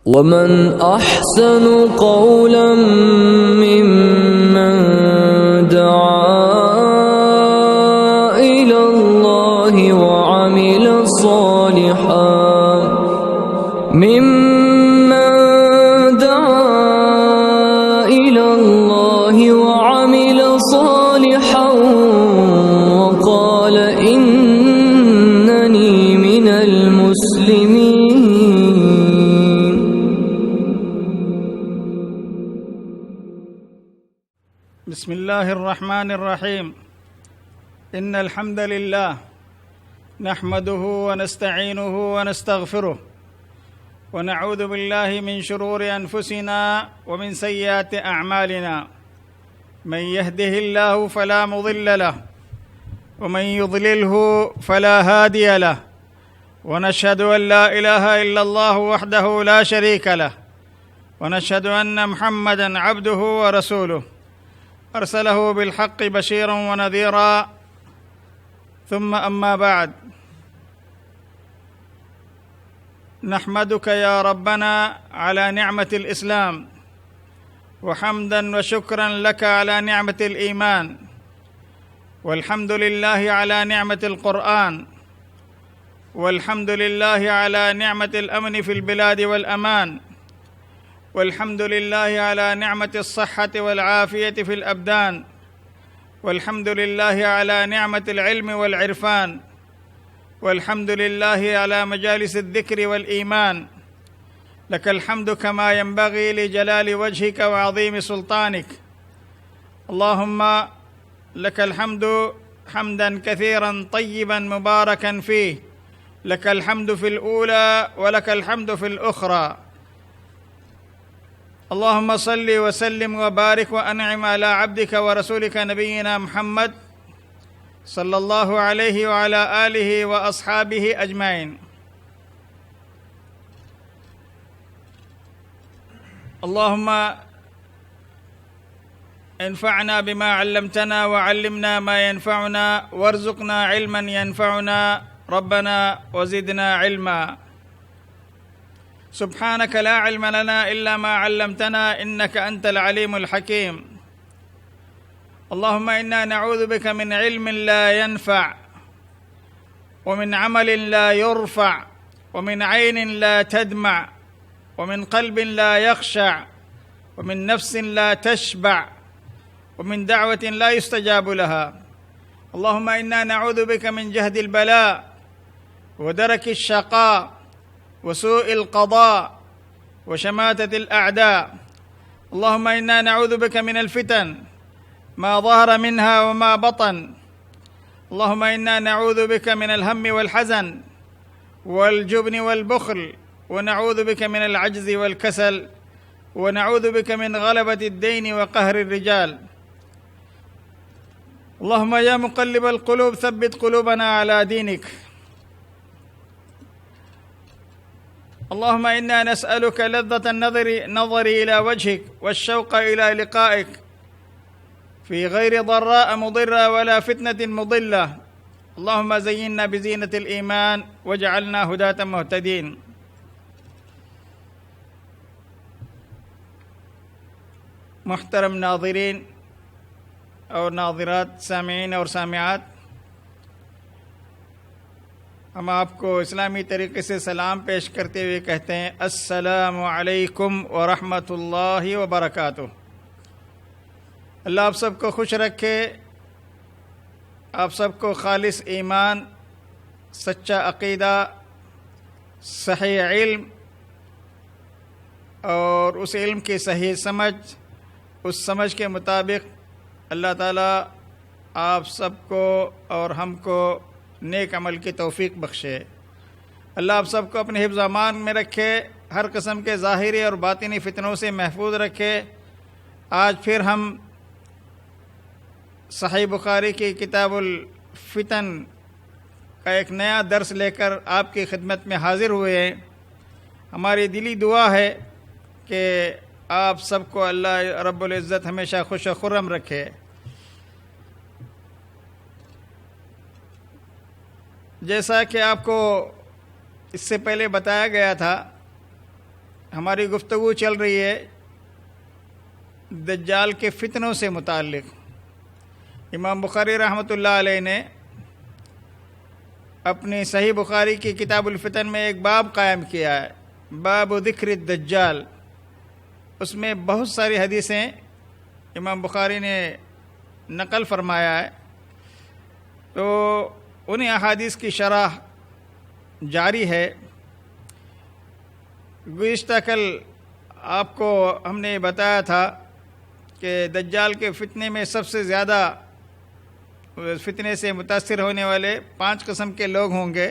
ومن أحسن قولا ممن دعا إلى الله وعمل صالحا وقال إنني من المسلمين. بسم الله الرحمن الرحيم. إن الحمد لله نحمده ونستعينه ونستغفره ونعوذ بالله من شرور أنفسنا ومن سيئات أعمالنا. من يهده الله فلا مضل له ومن يضلله فلا هادي له، ونشهد أن لا إله إلا الله وحده لا شريك له، ونشهد أن محمدًا عبده ورسوله أرسله بالحق بشيرا ونذيرا. ثم أما بعد، نحمدك يا ربنا على نعمة الإسلام، وحمدا وشكرا لك على نعمة الإيمان، والحمد لله على نعمة القرآن، والحمد لله على نعمة الأمن في البلاد والأمان، والحمد لله على نعمة الصحة والعافية في الأبدان، والحمد لله على نعمة العلم والعرفان، والحمد لله على مجالس الذكر والإيمان. لك الحمد كما ينبغي لجلال وجهك وعظيم سلطانك. اللهم لك الحمد حمدا كثيرا طيبا مباركا فيه، لك الحمد في الأولى ولك الحمد في الأخرى. اللهم صل وسلم وبارك وأنعم على عبدك ورسولك نبينا محمد صلى الله عليه وعلى آله وأصحابه أجمعين. اللهم انفعنا بما علمتنا وعلمنا ما ينفعنا وارزقنا علما ينفعنا ربنا وزدنا علما. سبحانك لا علم لنا إلا ما علمتنا إنك أنت العليم الحكيم. اللهم إنا نعوذ بك من علم لا ينفع، ومن عمل لا يرفع، ومن عين لا تدمع، ومن قلب لا يخشع، ومن نفس لا تشبع، ومن دعوة لا يستجاب لها. اللهم إنا نعوذ بك من جهد البلاء ودرك الشقاء وسوء القضاء وشماتة الأعداء. اللهم إنا نعوذ بك من الفتن ما ظهر منها وما بطن. اللهم إنا نعوذ بك من الهم والحزن والجبن والبخل، ونعوذ بك من العجز والكسل، ونعوذ بك من غلبة الدين وقهر الرجال. اللهم يا مقلب القلوب ثبت قلوبنا على دينك. اللهم إنا نسألك لذة النظر إلى وجهك والشوق إلى لقائك في غير ضراء مضرة ولا فتنة مضلة. اللهم زينا بزينة الإيمان واجعلنا هداة مهتدين. محترم ناظرین اور ناظرات، سامعین اور سامعات، ہم آپ کو اسلامی طریقے سے سلام پیش کرتے ہوئے کہتے ہیں السلام علیکم ورحمۃ اللہ وبرکاتہ۔ اللہ آپ سب کو خوش رکھے، آپ سب کو خالص ایمان، سچا عقیدہ، صحیح علم اور اس علم کی صحیح سمجھ، اس سمجھ کے مطابق اللہ تعالیٰ آپ سب کو اور ہم کو نیک عمل کی توفیق بخشے۔ اللہ آپ سب کو اپنے حفظ و امان میں رکھے، ہر قسم کے ظاہری اور باطنی فتنوں سے محفوظ رکھے۔ آج پھر ہم صحیح بخاری کی کتاب الفتن کا ایک نیا درس لے کر آپ کی خدمت میں حاضر ہوئے ہیں۔ ہماری دلی دعا ہے کہ آپ سب کو اللہ رب العزت ہمیشہ خوش و خرم رکھے۔ جیسا کہ آپ کو اس سے پہلے بتایا گیا تھا، ہماری گفتگو چل رہی ہے دجال کے فتنوں سے متعلق۔ امام بخاری رحمۃ اللہ علیہ نے اپنی صحیح بخاری کی کتاب الفتن میں ایک باب قائم کیا ہے، باب ذکر الدجال۔ اس میں بہت ساری حدیثیں امام بخاری نے نقل فرمایا ہے، تو انہیں احادیث کی شرح جاری ہے۔ گزشتہ کل آپ کو ہم نے بتایا تھا کہ دجال کے فتنے میں سب سے زیادہ فتنے سے متاثر ہونے والے 5 قسم کے لوگ ہوں گے،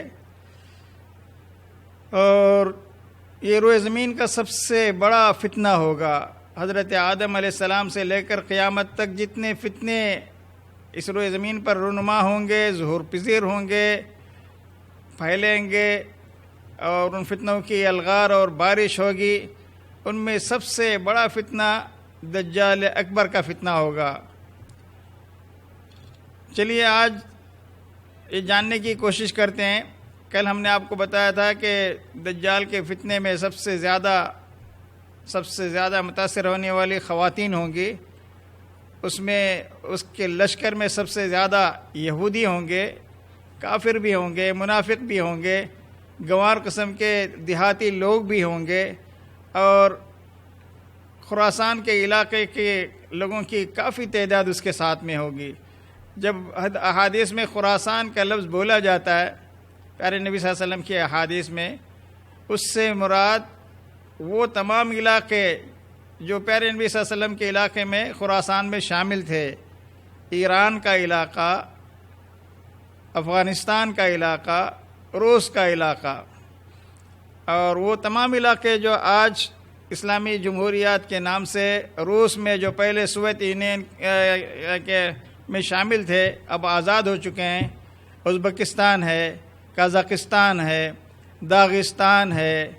اور یہ روئے زمین کا سب سے بڑا فتنہ ہوگا۔ حضرت آدم علیہ السلام سے لے کر قیامت تک جتنے فتنے اس روئے زمین پر رونما ہوں گے، ظہور پذیر ہوں گے، پھیلیں گے، اور ان فتنوں کی الغار اور بارش ہوگی، ان میں سب سے بڑا فتنہ دجال اکبر کا فتنہ ہوگا۔ چلیے آج یہ جاننے کی کوشش کرتے ہیں۔ کل ہم نے آپ کو بتایا تھا کہ دجال کے فتنے میں سب سے زیادہ متاثر ہونے والی خواتین ہوں گی، اس میں اس کے لشکر میں سب سے زیادہ یہودی ہوں گے، کافر بھی ہوں گے، منافق بھی ہوں گے، گنوار قسم کے دیہاتی لوگ بھی ہوں گے، اور خراسان کے علاقے کے لوگوں کی کافی تعداد اس کے ساتھ میں ہوگی۔ جب احادیث میں خراسان کا لفظ بولا جاتا ہے پیارے نبی صلی اللہ علیہ وسلم کی احادیث میں، اس سے مراد وہ تمام علاقے جو پیارے نبی صلی اللہ علیہ وسلم کے علاقے میں خراسان میں شامل تھے، ایران کا علاقہ، افغانستان کا علاقہ، روس کا علاقہ، اور وہ تمام علاقے جو آج اسلامی جمہوریات کے نام سے روس میں جو پہلے سوویت یونین میں شامل تھے اب آزاد ہو چکے ہیں۔ ازبکستان ہے، قازقستان ہے، داغستان ہے،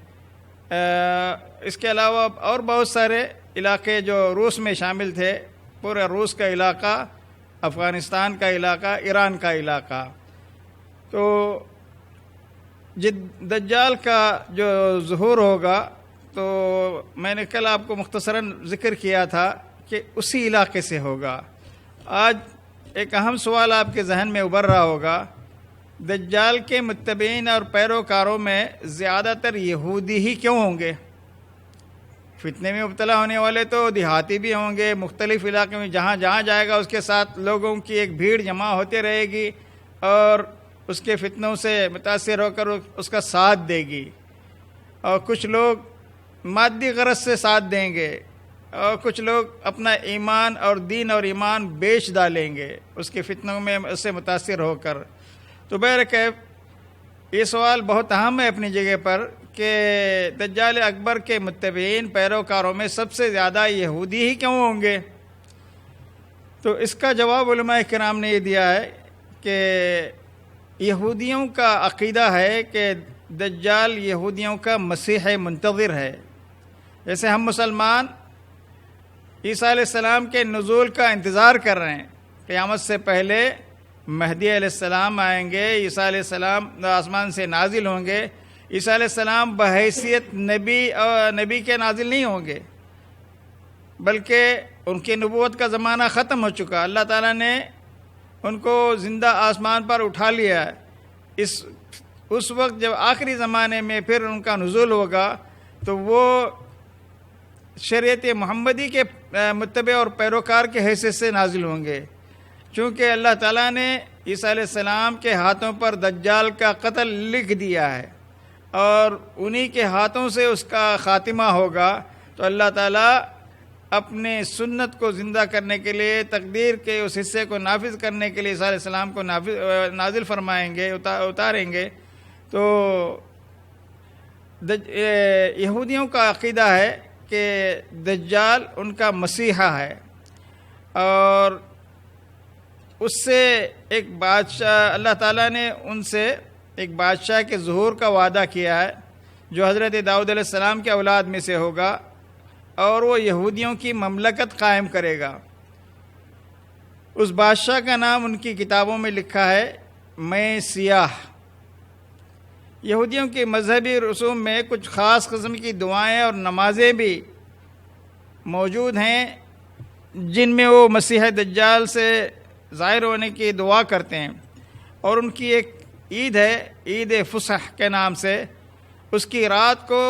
اس کے علاوہ اور بہت سارے علاقے جو روس میں شامل تھے، پورا روس کا علاقہ، افغانستان کا علاقہ، ایران کا علاقہ۔ تو دجال کا جو ظہور ہوگا، تو میں نے کل آپ کو مختصراً ذکر کیا تھا کہ اسی علاقے سے ہوگا۔ آج ایک اہم سوال آپ کے ذہن میں ابھر رہا ہوگا، دجال کے متبعین اور پیروکاروں میں زیادہ تر یہودی ہی کیوں ہوں گے؟ فتنے میں مبتلا ہونے والے تو دیہاتی بھی ہوں گے، مختلف علاقے میں جہاں جہاں جائے گا اس کے ساتھ لوگوں کی ایک بھیڑ جمع ہوتے رہے گی، اور اس کے فتنوں سے متاثر ہو کر اس کا ساتھ دے گی، اور کچھ لوگ مادی غرض سے ساتھ دیں گے، اور کچھ لوگ اپنا ایمان اور دین اور ایمان بیچ ڈالیں گے اس کے فتنوں میں اس سے متاثر ہو کر۔ تو بہرکیف یہ سوال بہت اہم ہے اپنی جگہ پر کہ دجال اکبر کے متبعین پیروکاروں میں سب سے زیادہ یہودی ہی کیوں ہوں گے؟ تو اس کا جواب علماء کرام نے یہ دیا ہے کہ یہودیوں کا عقیدہ ہے کہ دجال یہودیوں کا مسیح منتظر ہے۔ جیسے ہم مسلمان عیسیٰ علیہ السلام کے نزول کا انتظار کر رہے ہیں، قیامت سے پہلے مہدی علیہ السلام آئیں گے، عیسیٰ علیہ السلام آسمان سے نازل ہوں گے۔ عیسیٰ علیہ السلام بحیثیت نبی کے نازل نہیں ہوں گے، بلکہ ان کی نبوت کا زمانہ ختم ہو چکا، اللہ تعالیٰ نے ان کو زندہ آسمان پر اٹھا لیا ہے۔ اس وقت جب آخری زمانے میں پھر ان کا نزول ہوگا تو وہ شریعت محمدی کے متبع اور پیروکار کے حیثیت سے نازل ہوں گے، چونکہ اللہ تعالیٰ نے عیسیٰ علیہ السلام کے ہاتھوں پر دجال کا قتل لکھ دیا ہے، اور انہی کے ہاتھوں سے اس کا خاتمہ ہوگا۔ تو اللہ تعالیٰ اپنے سنت کو زندہ کرنے کے لیے، تقدیر کے اس حصے کو نافذ کرنے کے لیے عیسیٰ علیہ السلام کو نازل فرمائیں گے، اتاریں گے۔ تو یہودیوں کا عقیدہ ہے کہ دجال ان کا مسیحا ہے، اور اس سے ایک بادشاہ، اللہ تعالیٰ نے ان سے ایک بادشاہ کے ظہور کا وعدہ کیا ہے جو حضرت داؤد علیہ السلام کے اولاد میں سے ہوگا، اور وہ یہودیوں کی مملکت قائم کرے گا۔ اس بادشاہ کا نام ان کی کتابوں میں لکھا ہے میں سیاہ۔ یہودیوں کی مذہبی رسوم میں کچھ خاص قسم کی دعائیں اور نمازیں بھی موجود ہیں جن میں وہ مسیح دجال سے ظاہر ہونے کی دعا کرتے ہیں، اور ان کی ایک عید ہے، عید فصح کے نام سے۔ اس کی رات کو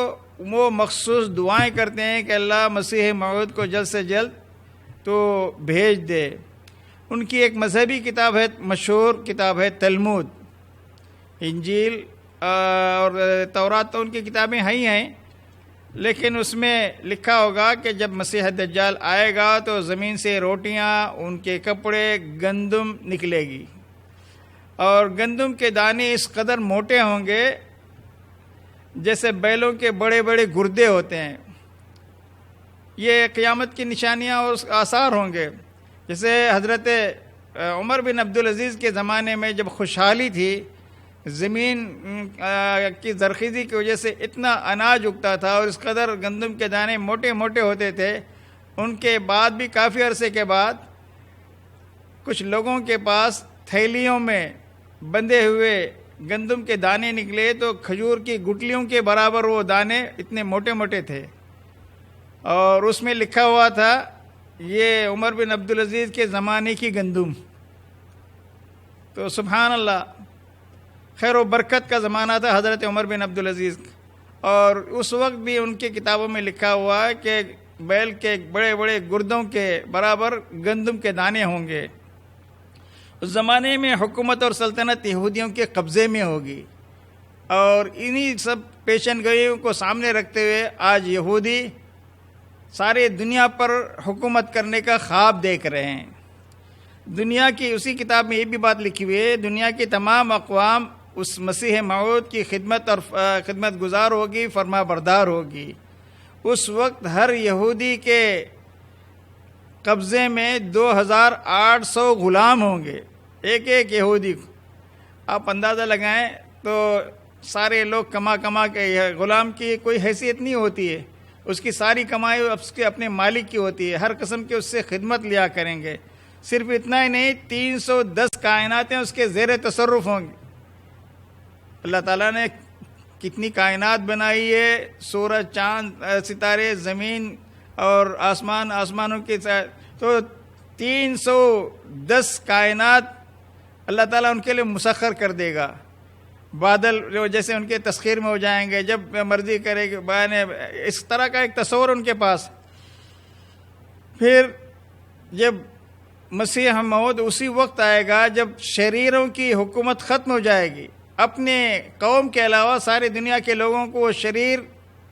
وہ مخصوص دعائیں کرتے ہیں کہ اللہ مسیح موعود کو جلد سے جلد تو بھیج دے۔ ان کی ایک مذہبی کتاب ہے، مشہور کتاب ہے تلمود۔ انجیل اور تورات تو ان کی کتابیں ہیں، لیکن اس میں لکھا ہوگا کہ جب مسیح دجال آئے گا تو زمین سے روٹیاں، ان کے کپڑے، گندم نکلے گی، اور گندم کے دانے اس قدر موٹے ہوں گے جیسے بیلوں کے بڑے بڑے گردے ہوتے ہیں۔ یہ قیامت کی نشانیاں اور آثار ہوں گے۔ جیسے حضرت عمر بن عبدالعزیز کے زمانے میں جب خوشحالی تھی، زمین کی زرخیزی کی وجہ سے اتنا اناج اگتا تھا اور اس قدر گندم کے دانے موٹے موٹے ہوتے تھے، ان کے بعد بھی کافی عرصے کے بعد کچھ لوگوں کے پاس تھیلیوں میں بندھے ہوئے گندم کے دانے نکلے تو کھجور کی گٹلیوں کے برابر وہ دانے اتنے موٹے موٹے تھے، اور اس میں لکھا ہوا تھا یہ عمر بن عبدالعزیز کے زمانے کی گندم۔ تو سبحان اللہ، خیر و برکت کا زمانہ تھا حضرت عمر بن عبدالعزیز، اور اس وقت بھی ان کی کتابوں میں لکھا ہوا ہے کہ بیل کے بڑے بڑے گردوں کے برابر گندم کے دانے ہوں گے۔ اس زمانے میں حکومت اور سلطنت یہودیوں کے قبضے میں ہوگی، اور انہی سب پیشن گوئیوں کو سامنے رکھتے ہوئے آج یہودی سارے دنیا پر حکومت کرنے کا خواب دیکھ رہے ہیں۔ دنیا کی اسی کتاب میں یہ بھی بات لکھی ہوئی ہے، دنیا کی تمام اقوام اس مسیح موعود کی خدمت اور خدمت گزار ہوگی، فرما بردار ہوگی۔ اس وقت ہر یہودی کے قبضے میں 2800 غلام ہوں گے، ایک ایک یہودی کو۔ آپ اندازہ لگائیں تو سارے لوگ کما کے، غلام کی کوئی حیثیت نہیں ہوتی ہے، اس کی ساری کمائی اس کے اپنے مالک کی ہوتی ہے، ہر قسم کی اس سے خدمت لیا کریں گے۔ صرف اتنا ہی نہیں، 310 کائناتیں اس کے زیر تصرف ہوں گی۔ اللہ تعالیٰ نے کتنی کائنات بنائی ہے، سورج، چاند، ستارے، زمین اور آسمانوں کے ساتھ، تو 310 کائنات اللہ تعالیٰ ان کے لیے مسخر کر دے گا۔ بادل جو جیسے ان کے تسخیر میں ہو جائیں گے، جب مرضی کرے گی، اس طرح کا ایک تصور ان کے پاس۔ پھر جب مسیح موعود اسی وقت آئے گا جب شریروں کی حکومت ختم ہو جائے گی، اپنے قوم کے علاوہ ساری دنیا کے لوگوں کو وہ شریر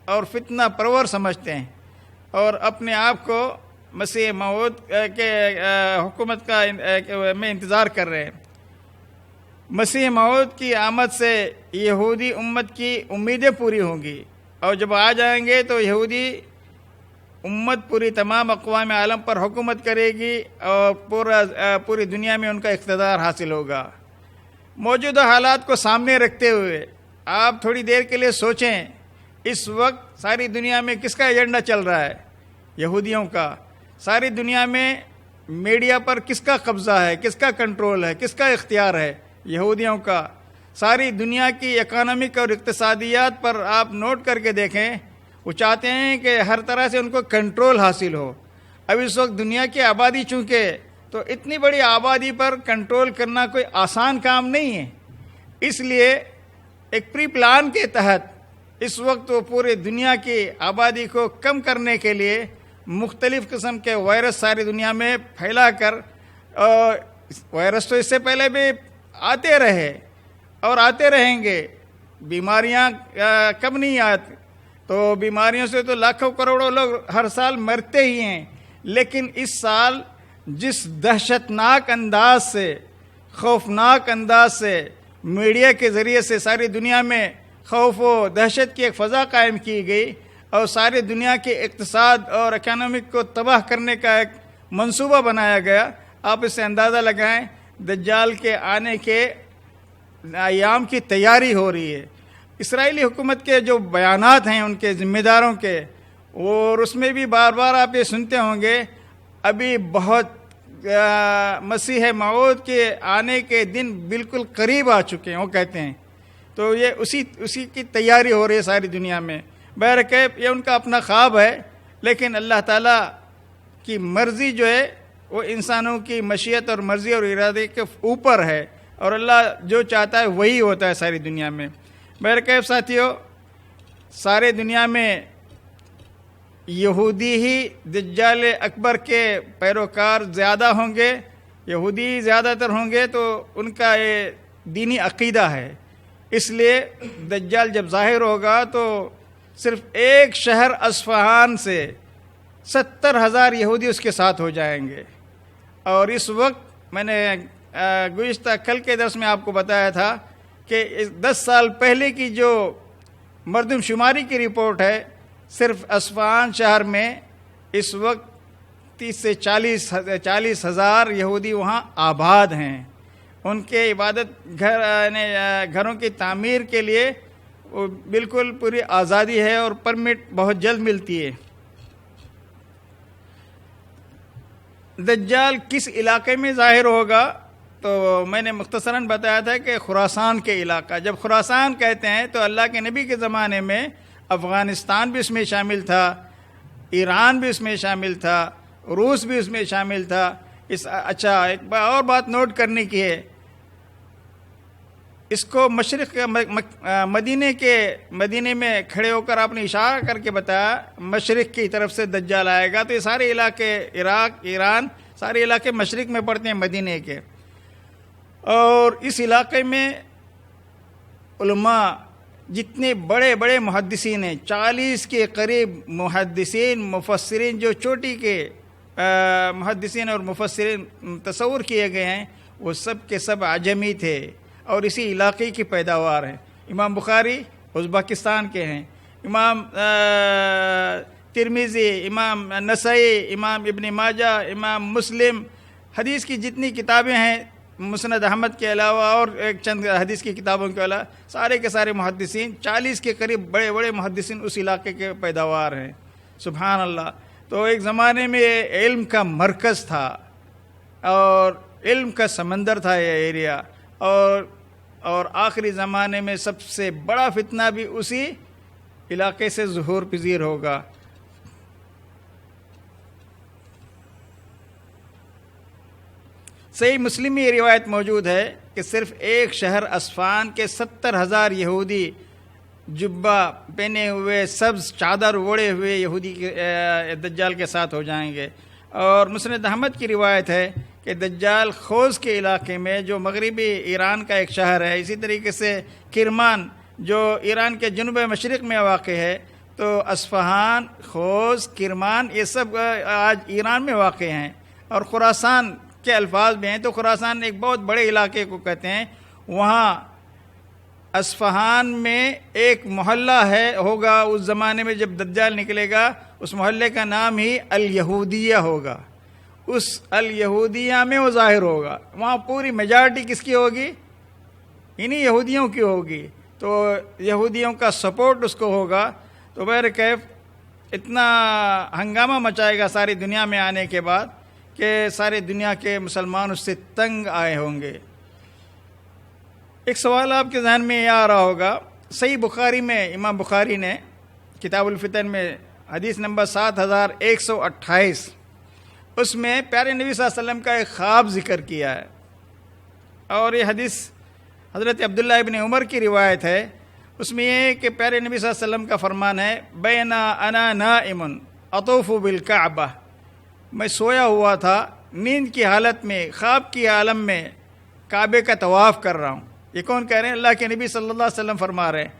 اور فتنہ پرور سمجھتے ہیں، اور اپنے آپ کو مسیح موعود کے حکومت کا میں انتظار کر رہے ہیں۔ مسیح موعود کی آمد سے یہودی امت کی امیدیں پوری ہوں گی، اور جب آ جائیں گے تو یہودی امت پوری تمام اقوام عالم پر حکومت کرے گی، اور پوری دنیا میں ان کا اقتدار حاصل ہوگا۔ موجودہ حالات کو سامنے رکھتے ہوئے آپ تھوڑی دیر کے لیے سوچیں، اس وقت ساری دنیا میں کس کا ایجنڈا چل رہا ہے؟ یہودیوں کا۔ ساری دنیا میں میڈیا پر کس کا قبضہ ہے، کس کا کنٹرول ہے، کس کا اختیار ہے؟ یہودیوں کا۔ ساری دنیا کی اکانومک اور اقتصادیات پر آپ نوٹ کر کے دیکھیں، وہ چاہتے ہیں کہ ہر طرح سے ان کو کنٹرول حاصل ہو۔ اب اس وقت دنیا کی آبادی چونکہ، تو اتنی بڑی آبادی پر کنٹرول کرنا کوئی آسان کام نہیں ہے، اس لیے ایک پری پلان کے تحت اس وقت وہ پورے دنیا کی آبادی کو کم کرنے کے لیے مختلف قسم کے وائرس ساری دنیا میں پھیلا کر، وائرس تو اس سے پہلے بھی آتے رہے اور آتے رہیں گے، بیماریاں کم نہیں آتی، تو بیماریوں سے تو لاکھوں کروڑوں لوگ ہر سال مرتے ہی ہیں، لیکن اس سال جس دہشتناک انداز سے، خوفناک انداز سے میڈیا کے ذریعے سے ساری دنیا میں خوف و دہشت کی ایک فضا قائم کی گئی، اور ساری دنیا کے اقتصاد اور اکانومک کو تباہ کرنے کا ایک منصوبہ بنایا گیا، آپ اس سے اندازہ لگائیں دجال کے آنے کے ایام کی تیاری ہو رہی ہے۔ اسرائیلی حکومت کے جو بیانات ہیں ان کے ذمہ داروں کے، اور اس میں بھی بار بار آپ یہ سنتے ہوں گے، ابھی بہت مسیح موعود کے آنے کے دن بالکل قریب آ چکے ہیں۔ وہ کہتے ہیں تو یہ اسی کی تیاری ہو رہی ہے ساری دنیا میں. بہرکیف یہ ان کا اپنا خواب ہے، لیکن اللہ تعالیٰ کی مرضی جو ہے وہ انسانوں کی مشیت اور مرضی اور ارادے کے اوپر ہے، اور اللہ جو چاہتا ہے وہی ہوتا ہے ساری دنیا میں. بہرکیف ساتھیو، سارے دنیا میں یہودی ہی دجال اکبر کے پیروکار زیادہ ہوں گے، یہودی زیادہ تر ہوں گے، تو ان کا یہ دینی عقیدہ ہے. اس لیے دجال جب ظاہر ہوگا تو صرف ایک شہر اصفہان سے 70,000 یہودی اس کے ساتھ ہو جائیں گے. اور اس وقت میں نے گزشتہ کل کے درس میں آپ کو بتایا تھا کہ 10 سال پہلے کی جو مردم شماری کی رپورٹ ہے، صرف اصفہان شہر میں اس وقت 30 سے 40,000 یہودی وہاں آباد ہیں. ان کے عبادت گھروں کی تعمیر کے لیے وہ بالکل پوری آزادی ہے، اور پرمٹ بہت جلد ملتی ہے. دجال کس علاقے میں ظاہر ہوگا؟ تو میں نے مختصراً بتایا تھا کہ خراسان کے علاقہ. جب خراسان کہتے ہیں تو اللہ کے نبی کے زمانے میں افغانستان بھی اس میں شامل تھا، ایران بھی اس میں شامل تھا، روس بھی اس میں شامل تھا. اچھا، ایک اور بات نوٹ کرنے کی ہے، اس کو مشرق مدینے میں کھڑے ہو کر آپ نے اشارہ کر کے بتایا مشرق کی طرف سے دجال آئے گا. تو یہ سارے علاقے عراق، ایران، سارے علاقے مشرق میں پڑتے ہیں مدینے کے. اور اس علاقے میں علماء جتنے بڑے بڑے محدثین ہیں، 40 کے قریب محدثین مفسرین جو چوٹی کے محدثین اور مفسرین تصور کیے گئے ہیں، وہ سب کے سب عجمی تھے اور اسی علاقے کی پیداوار ہیں. امام بخاری ازبکستان کے ہیں، امام ترمذی، امام نسائی، امام ابن ماجہ، امام مسلم، حدیث کی جتنی کتابیں ہیں مسند احمد کے علاوہ اور ایک چند حدیث کی کتابوں کے علاوہ، سارے کے سارے محدثین 40 کے قریب بڑے بڑے محدثین اس علاقے کے پیداوار ہیں. سبحان اللہ. تو ایک زمانے میں علم کا مرکز تھا اور علم کا سمندر تھا یہ ایریا، اور آخری زمانے میں سب سے بڑا فتنہ بھی اسی علاقے سے ظہور پذیر ہوگا. صحیح مسلم میں یہ روایت موجود ہے کہ صرف ایک شہر اصفہان کے 70,000 یہودی جبہ پہنے ہوئے، سبز چادر اوڑھے ہوئے یہودی دجال کے ساتھ ہو جائیں گے. اور مسند احمد کی روایت ہے کہ دجال خوز کے علاقے میں، جو مغربی ایران کا ایک شہر ہے، اسی طریقے سے کرمان جو ایران کے جنوب مشرق میں واقع ہے، تو اصفہان، خوز، کرمان یہ سب آج ایران میں واقع ہیں. اور خراسان کے الفاظ بھی ہیں، تو خراسان ایک بہت بڑے علاقے کو کہتے ہیں. وہاں اصفہان میں ایک محلہ ہوگا اس زمانے میں جب دجال نکلے گا، اس محلے کا نام ہی الیہودیہ ہوگا. اس الیہودیہ میں وہ ظاہر ہوگا. وہاں پوری میجارٹی کس کی ہوگی؟ انہی یہودیوں کی ہوگی. تو یہودیوں کا سپورٹ اس کو ہوگا. تو بہرکیف اتنا ہنگامہ مچائے گا ساری دنیا میں آنے کے بعد کہ سارے دنیا کے مسلمان اس سے تنگ آئے ہوں گے. ایک سوال آپ کے ذہن میں یہ آ رہا ہوگا، صحیح بخاری میں امام بخاری نے کتاب الفتن میں حدیث نمبر 7128 اس میں پیارے نبی صلی اللہ علیہ وسلم کا ایک خواب ذکر کیا ہے. اور یہ حدیث حضرت عبداللہ ابن عمر کی روایت ہے. اس میں یہ ہے کہ پیارے نبی صلی اللہ علیہ وسلم کا فرمان ہے، بینا انا نائم اطوف بالکعبہ، میں سویا ہوا تھا نیند کی حالت میں، خواب کی عالم میں کعبے کا طواف کر رہا ہوں. یہ کون کہہ رہے ہیں؟ اللہ کے نبی صلی اللہ علیہ وسلم فرما رہے ہیں،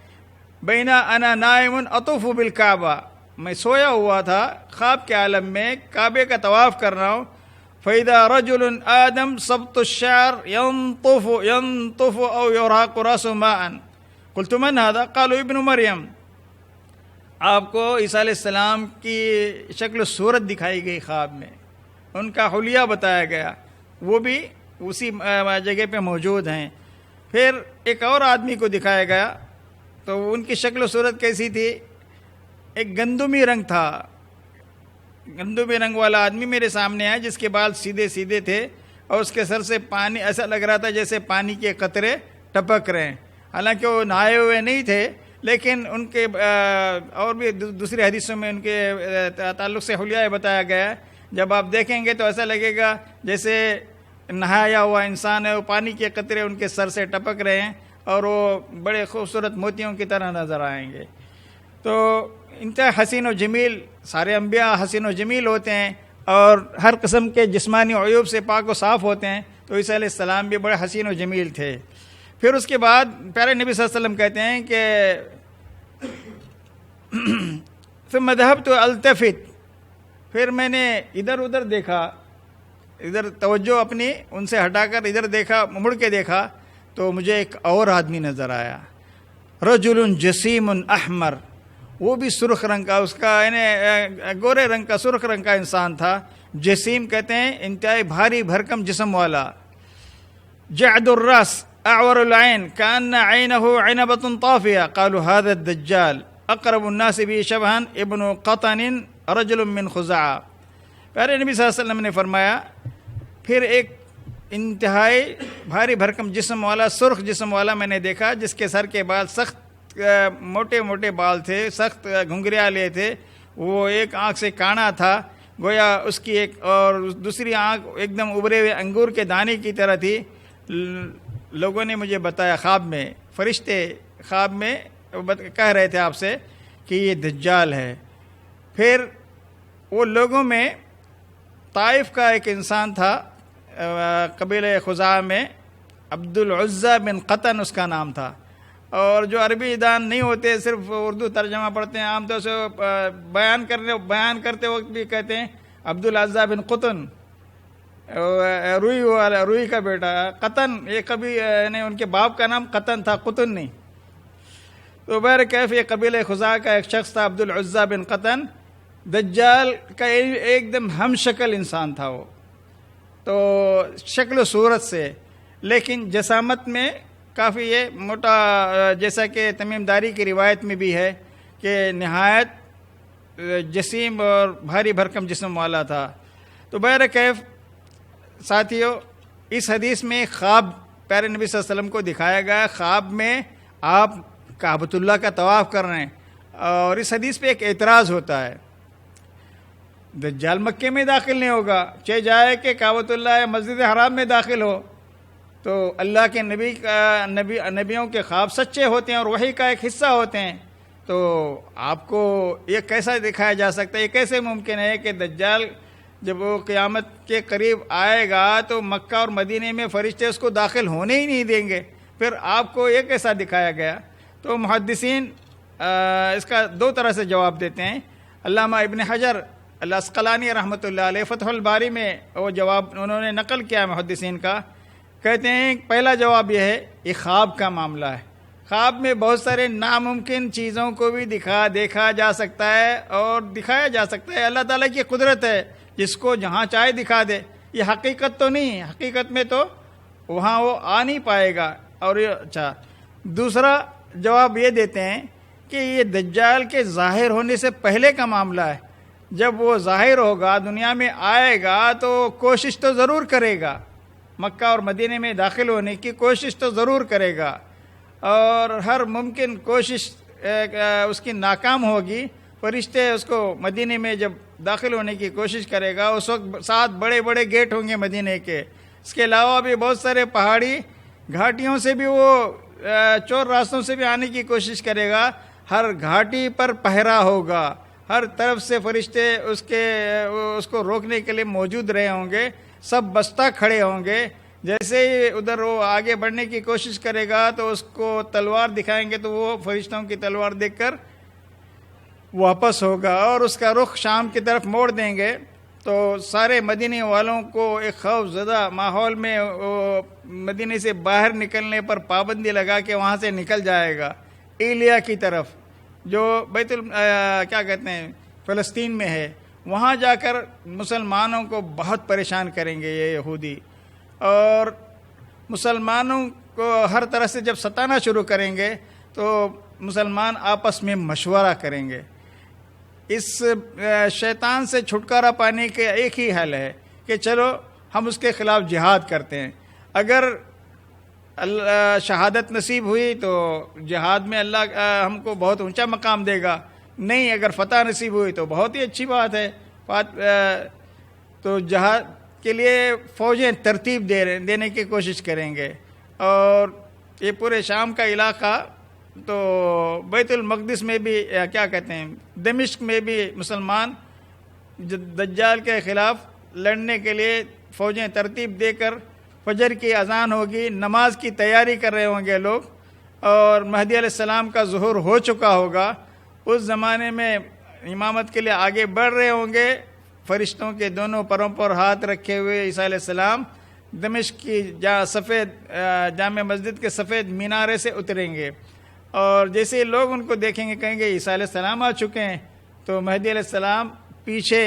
بینا انا نائم اطوف بالکعبہ، میں سویا ہوا تھا خواب کے عالم میں کعبے کا طواف کر رہا ہوں. فَإِذَا رَجُلٌ آدم سَبْطُ الشَّعْرِ يَنْطُفُ أَوْ يُرَاقُ رَأْسُهُ مَاءً قُلْتُ مَنْ هَذَا قَالُوا ابن مریم. آپ کو عیسیٰ علیہ السلام کی شکل و صورت دکھائی گئی خواب میں، ان کا حلیہ بتایا گیا، وہ بھی اسی جگہ پہ موجود ہیں. پھر ایک اور آدمی کو دکھایا گیا، تو ان کی شکل و صورت کیسی تھی؟ ایک گندمی رنگ تھا، گندمی رنگ والا آدمی میرے سامنے آیا جس کے بال سیدھے سیدھے تھے اور اس کے سر سے پانی ایسا لگ رہا تھا جیسے پانی کے قطرے ٹپک رہے ہیں. حالانکہ وہ نہائے ہوئے نہیں تھے، لیکن ان کے اور بھی دوسری حدیثوں میں ان کے تعلق سے حلیہ بتایا گیا ہے. جب آپ دیکھیں گے تو ایسا لگے گا جیسے نہایا ہوا انسان ہے، وہ پانی کے قطرے ان کے سر سے ٹپک رہے ہیں اور وہ بڑے خوبصورت موتیوں کی طرح نظر آئیں گے. تو انتہا حسین و جمیل، سارے انبیاء حسین و جمیل ہوتے ہیں اور ہر قسم کے جسمانی عیوب سے پاک و صاف ہوتے ہیں. تو عیسیٰ علیہ السلام بھی بڑے حسین و جمیل تھے. پھر اس کے بعد پیارے نبی صلی اللہ علیہ وسلم کہتے ہیں کہ ثم ذهبت التفت، پھر میں نے ادھر ادھر دیکھا، ادھر توجہ اپنی ان سے ہٹا کر ادھر دیکھا، مڑ کے دیکھا تو مجھے ایک اور آدمی نظر آیا. رجل جسیم احمر، وہ بھی سرخ رنگ کا، اس کا یعنی گورے رنگ کا، سرخ رنگ کا انسان تھا. جسیم کہتے ہیں انتہائی بھاری بھرکم جسم والا. جعد الراس اعور العین کأن عینہ عنبۃ طافیہ قالوا هذا الدجال اقرب الناس به شبہا ابن قطن رجل من خزاعہ. پیارے نبی صلی اللہ علیہ وسلم نے فرمایا پھر ایک انتہائی بھاری بھرکم جسم والا، سرخ جسم والا میں نے دیکھا، جس کے سر کے بال سخت موٹے موٹے بال تھے، سخت گھنگریالے تھے. وہ ایک آنکھ سے کانا تھا، گویا اس کی ایک اور دوسری آنکھ ایک دم ابھرے ہوئے انگور کے دانے کی طرح تھی. لوگوں نے مجھے بتایا خواب میں، فرشتے خواب میں کہہ رہے تھے آپ سے کہ یہ دجال ہے. پھر وہ لوگوں میں طائف کا ایک انسان تھا، قبیلہ خزاعہ میں، عبد العزہ بن قطن اس کا نام تھا. اور جو عربی دان نہیں ہوتے، صرف اردو ترجمہ پڑھتے ہیں، عام طور سے بیان کرتے وقت بھی کہتے ہیں عبد العزہ بن قطن، روئی کا بیٹا. قطن یہ کبھی یعنی ان کے باپ کا نام قطن تھا، قطن نہیں. تو بہرکیف یہ قبیلہ خزاعہ کا ایک شخص تھا عبد العزہ بن قطن. دجال کا ایک دم ہم شکل انسان تھا وہ، تو شکل و صورت سے، لیکن جسامت میں کافی یہ موٹا، جیسا کہ تمیم داری کی روایت میں بھی ہے کہ نہایت جسیم اور بھاری بھرکم جسم والا تھا. تو بہرکیف ساتھیو، اس حدیث میں خواب پیارے نبی صلی اللہ علیہ وسلم کو دکھایا گیا. خواب میں آپ کعبۃ اللہ کا طواف کر رہے ہیں، اور اس حدیث پہ ایک اعتراض ہوتا ہے، دجال مکے میں داخل نہیں ہوگا، چاہے جائے کہ کعبۃ اللہ یا مسجد حرام میں داخل ہو. تو اللہ کے نبیوں کے خواب سچے ہوتے ہیں اور وحی کا ایک حصہ ہوتے ہیں. تو آپ کو یہ کیسا دکھایا جا سکتا ہے، یہ کیسے ممکن ہے کہ دجال جب وہ قیامت کے قریب آئے گا تو مکہ اور مدینے میں فرشتے اس کو داخل ہونے ہی نہیں دیں گے، پھر آپ کو یہ کیسا دکھایا گیا؟ تو محدثین اس کا دو طرح سے جواب دیتے ہیں. علامہ ابن حجر العسقلانی رحمۃ اللہ علیہ فتح الباری میں وہ جواب انہوں نے نقل کیا محدثین کا. کہتے ہیں پہلا جواب یہ ہے، یہ خواب کا معاملہ ہے. خواب میں بہت سارے ناممکن چیزوں کو بھی دیکھا جا سکتا ہے اور دکھایا جا سکتا ہے. اللہ تعالیٰ کی قدرت ہے، جس کو جہاں چاہے دکھا دے. یہ حقیقت تو نہیں، حقیقت میں تو وہاں وہ آ نہیں پائے گا. اور اچھا، دوسرا جواب یہ دیتے ہیں کہ یہ دجال کے ظاہر ہونے سے پہلے کا معاملہ ہے. جب وہ ظاہر ہوگا، دنیا میں آئے گا، تو کوشش تو ضرور کرے گا، مکہ اور مدینے میں داخل ہونے کی کوشش تو ضرور کرے گا، اور ہر ممکن کوشش اس کی ناکام ہوگی. فرشتے اس کو مدینے میں جب داخل ہونے کی کوشش کرے گا، اس وقت 7 بڑے بڑے گیٹ ہوں گے مدینے کے. اس کے علاوہ بھی بہت سارے پہاڑی گھاٹیوں سے بھی وہ چور راستوں سے بھی آنے کی کوشش کرے گا. ہر گھاٹی پر پہرا ہوگا، ہر طرف سے فرشتے اس کو روکنے کے لیے موجود رہے ہوں گے. سب بستہ کھڑے ہوں گے. جیسے ہی ادھر وہ آگے بڑھنے کی کوشش کرے گا تو اس کو تلوار دکھائیں گے، تو وہ فرشتوں کی تلوار دیکھ کر واپس ہوگا اور اس کا رخ شام کی طرف موڑ دیں گے. تو سارے مدینے والوں کو ایک خوف زدہ ماحول میں مدینے سے باہر نکلنے پر پابندی لگا کے وہاں سے نکل جائے گا ایلیا کی طرف، جو کیا کہتے ہیں فلسطین میں ہے. وہاں جا کر مسلمانوں کو بہت پریشان کریں گے یہ یہودی، اور مسلمانوں کو ہر طرح سے جب ستانا شروع کریں گے تو مسلمان آپس میں مشورہ کریں گے. اس شیطان سے چھٹکارا پانے کے ایک ہی حل ہے کہ چلو ہم اس کے خلاف جہاد کرتے ہیں. اگر شہادت نصیب ہوئی تو جہاد میں اللہ ہم کو بہت اونچا مقام دے گا، نہیں اگر فتح نصیب ہوئی تو بہت ہی اچھی بات ہے۔ تو جہاد کے لیے فوجیں ترتیب دینے کی کوشش کریں گے، اور یہ پورے شام کا علاقہ تو بیت المقدس میں بھی کیا کہتے ہیں دمشق میں بھی مسلمان دجال کے خلاف لڑنے کے لیے فوجیں ترتیب دے کر فجر کی اذان ہوگی، نماز کی تیاری کر رہے ہوں گے لوگ، اور مہدی علیہ السلام کا ظہور ہو چکا ہوگا۔ اس زمانے میں امامت کے لیے آگے بڑھ رہے ہوں گے، فرشتوں کے دونوں پروں پر ہاتھ رکھے ہوئے عیسیٰ علیہ السلام دمشق کی سفید جامع مسجد کے سفید مینارے سے اتریں گے، اور جیسے لوگ ان کو دیکھیں گے کہیں گے عیسیٰ علیہ السلام آ چکے ہیں، تو مہدی علیہ السلام پیچھے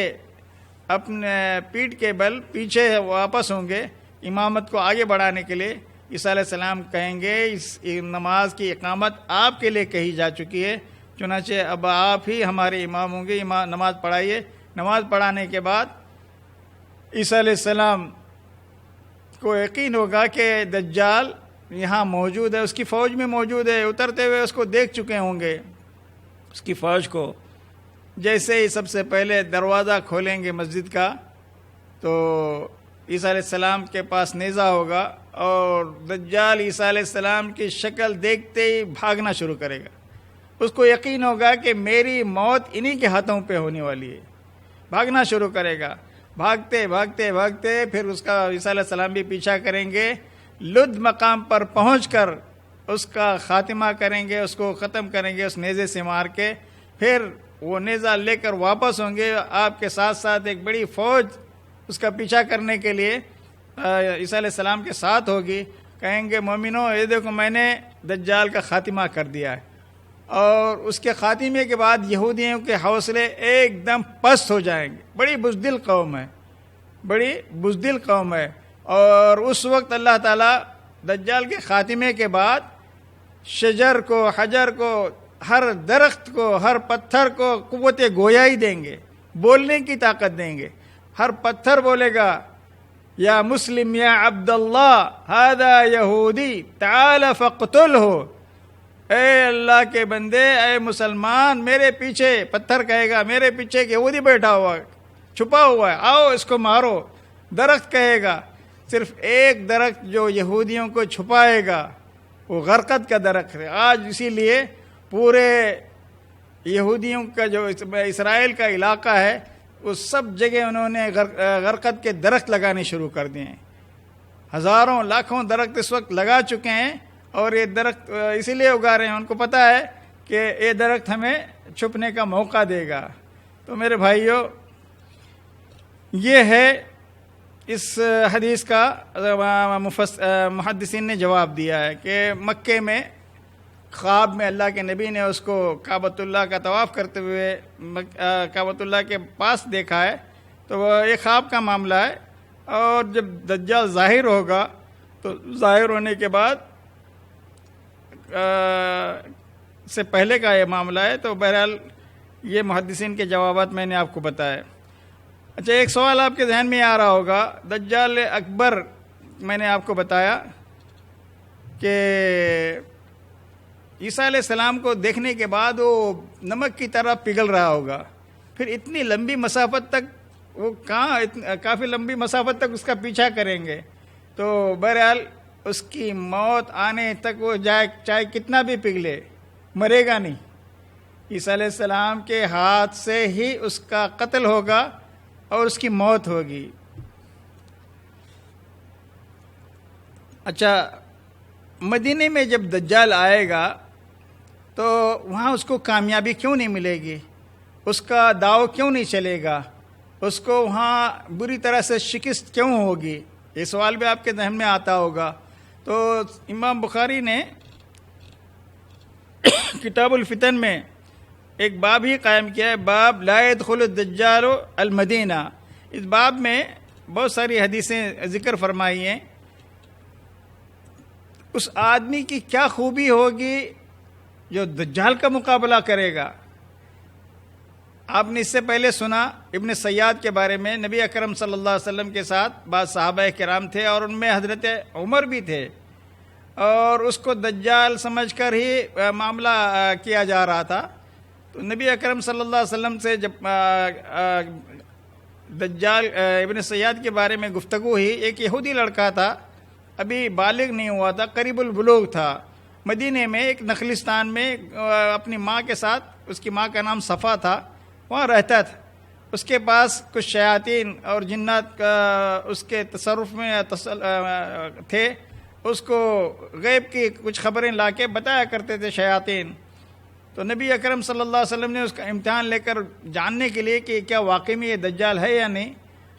اپنے پیٹھ کے بل پیچھے واپس ہوں گے امامت کو آگے بڑھانے کے لیے۔ عیسیٰ علیہ السلام کہیں گے اس نماز کی اقامت آپ کے لیے کہی جا چکی ہے، چنانچہ اب آپ ہی ہمارے امام ہوں گے، نماز پڑھائیے۔ نماز پڑھانے کے بعد عیسیٰ علیہ السلام کو یقین ہوگا کہ دجال یہاں موجود ہے، اس کی فوج میں موجود ہے، اترتے ہوئے اس کو دیکھ چکے ہوں گے اس کی فوج کو۔ جیسے ہی سب سے پہلے دروازہ کھولیں گے مسجد کا تو عیسیٰ علیہ السلام کے پاس نیزہ ہوگا، اور دجال عیسیٰ علیہ السلام کی شکل دیکھتے ہی بھاگنا شروع کرے گا۔ اس کو یقین ہوگا کہ میری موت انہی کے ہاتھوں پہ ہونے والی ہے، بھاگنا شروع کرے گا۔ بھاگتے بھاگتے بھاگتے پھر اس کا عیسیٰ علیہ السلام بھی پیچھا کریں گے، لد مقام پر پہنچ کر اس کا خاتمہ کریں گے، اس کو ختم کریں گے اس نیزے سے مار کے۔ پھر وہ نیزہ لے کر واپس ہوں گے، آپ کے ساتھ ساتھ ایک بڑی فوج اس کا پیچھا کرنے کے لیے عیسیٰ علیہ السلام کے ساتھ ہوگی۔ کہیں گے مومنو یہ دیکھو میں نے دجال کا خاتمہ کر دیا ہے، اور اس کے خاتمے کے بعد یہودیوں کے حوصلے ایک دم پست ہو جائیں گے۔ بڑی بزدل قوم ہے، بڑی بزدل قوم ہے، اور اس وقت اللہ تعالیٰ دجال کے خاتمے کے بعد شجر کو، حجر کو، ہر درخت کو، ہر پتھر کو قوت گویائی دیں گے، بولنے کی طاقت دیں گے۔ ہر پتھر بولے گا یا مسلم یا عبداللہ ھذا یہودی تعال فاقتلہ، اے اللہ کے بندے، اے مسلمان میرے پیچھے، پتھر کہے گا میرے پیچھے ایک یہودی بیٹھا ہوا ہے، چھپا ہوا ہے، آؤ اس کو مارو۔ درخت کہے گا، صرف ایک درخت جو یہودیوں کو چھپائے گا وہ غرقد کا درخت ہے۔ آج اسی لیے پورے یہودیوں کا جو اسرائیل کا علاقہ ہے اس سب جگہ انہوں نے غرقد کے درخت لگانے شروع کر دیے ہیں۔ ہزاروں لاکھوں درخت اس وقت لگا چکے ہیں، اور یہ درخت اسی لیے اگا رہے ہیں، ان کو پتہ ہے کہ یہ درخت ہمیں چھپنے کا موقع دے گا۔ تو میرے بھائیوں، یہ ہے اس حدیث کا محدثین نے جواب دیا ہے کہ مکے میں خواب میں اللہ کے نبی نے اس کو کعبۃ اللہ کا طواف کرتے ہوئے کعبۃ اللہ کے پاس دیکھا ہے، تو وہ یہ خواب کا معاملہ ہے، اور جب دجال ظاہر ہوگا تو ظاہر ہونے کے بعد سے پہلے کا یہ معاملہ ہے۔ تو بہرحال یہ محدثین کے جوابات میں نے آپ کو بتایا۔ اچھا، ایک سوال آپ کے ذہن میں آ رہا ہوگا، دجال اکبر میں نے آپ کو بتایا کہ عیسیٰ علیہ السلام کو دیکھنے کے بعد وہ نمک کی طرح پگھل رہا ہوگا، پھر اتنی لمبی مسافت تک وہ کافی لمبی مسافت تک اس کا پیچھا کریں گے، تو بہرحال اس کی موت آنے تک وہ چاہے کتنا بھی پگھلے مرے گا نہیں۔ عیسیٰ علیہ السلام کے ہاتھ سے ہی اس کا قتل ہوگا اور اس کی موت ہوگی۔ اچھا، مدینے میں جب دجال آئے گا تو وہاں اس کو کامیابی کیوں نہیں ملے گی؟ اس کا داؤ کیوں نہیں چلے گا؟ اس کو وہاں بری طرح سے شکست کیوں ہوگی؟ یہ سوال بھی آپ کے ذہن میں آتا ہوگا۔ تو امام بخاری نے کتاب الفتن میں ایک باب ہی قائم کیا ہے، باب لا يدخل الدجال المدینہ۔ اس باب میں بہت ساری حدیثیں ذکر فرمائی ہیں۔ اس آدمی کی کیا خوبی ہوگی جو دجال کا مقابلہ کرے گا؟ آپ نے اس سے پہلے سنا ابن سیاد کے بارے میں، نبی اکرم صلی اللہ علیہ وسلم کے ساتھ بعض صحابہ کرام تھے، اور ان میں حضرت عمر بھی تھے، اور اس کو دجال سمجھ کر ہی معاملہ کیا جا رہا تھا. تو نبی اکرم صلی اللہ علیہ وسلم سے جب دجال ابن سیاد کے بارے میں گفتگو ہوئی، ایک یہودی لڑکا تھا، ابھی بالغ نہیں ہوا تھا، قریب البلوغ تھا، مدینے میں ایک نخلستان میں اپنی ماں کے ساتھ، اس کی ماں کا نام صفا تھا، وہاں رہتا تھا. اس کے پاس کچھ شیاطین اور جنات اس کے تصرف میں تھے. اس کو غیب کی کچھ خبریں لا کے بتایا کرتے تھے شیاطین. تو نبی اکرم صلی اللہ علیہ وسلم نے اس کا امتحان لے کر جاننے کے لیے کہ کیا واقعی میں یہ دجال ہے یا نہیں.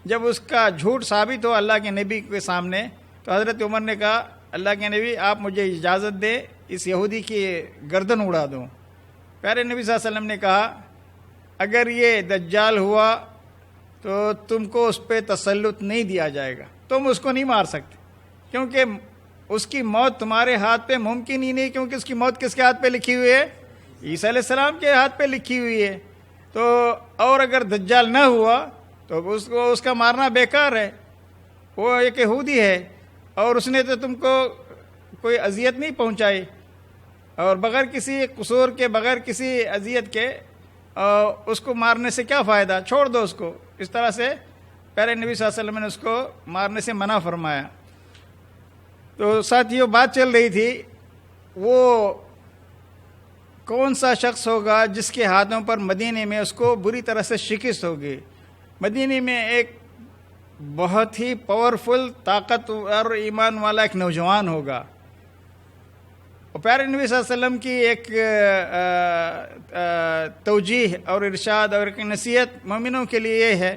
جب اس کا جھوٹ ثابت ہو اللہ کے نبی کے سامنے، تو حضرت عمر نے کہا اللہ کے نبی آپ مجھے اجازت دیں اس یہودی کی گردن اڑا دوں. پیارے نبی صلی اللہ علیہ وسلم نے کہا اگر یہ دجال ہوا تو تم کو اس پہ تسلط نہیں دیا جائے گا، تم اس کو نہیں مار سکتے، کیونکہ اس کی موت تمہارے ہاتھ پہ ممکن ہی نہیں، کیونکہ اس کی موت کس کے ہاتھ پہ لکھی ہوئی ہے؟ عیسیٰ علیہ السلام کے ہاتھ پہ لکھی ہوئی ہے. تو اور اگر دجال نہ ہوا تو اس کا مارنا بیکار ہے. وہ ایک یہودی ہے اور اس نے تو تم کو کوئی اذیت نہیں پہنچائی، اور بغیر کسی قصور کے، بغیر کسی اذیت کے اس کو مارنے سے کیا فائدہ، چھوڑ دو اس کو. اس طرح سے پیارے نبی صلی اللہ علیہ وسلم نے اس کو مارنے سے منع فرمایا. تو ساتھیوں بات چل رہی تھی وہ کون سا شخص ہوگا جس کے ہاتھوں پر مدینے میں اس کو بری طرح سے شکست ہوگی. مدینے میں ایک بہت ہی پاورفل، طاقتور ایمان والا ایک نوجوان ہوگا. اور پیارے نبی صلی اللہ علیہ وسلم کی ایک توجیہ اور ارشاد اور ایک نصیحت مومنوں کے لیے یہ ہے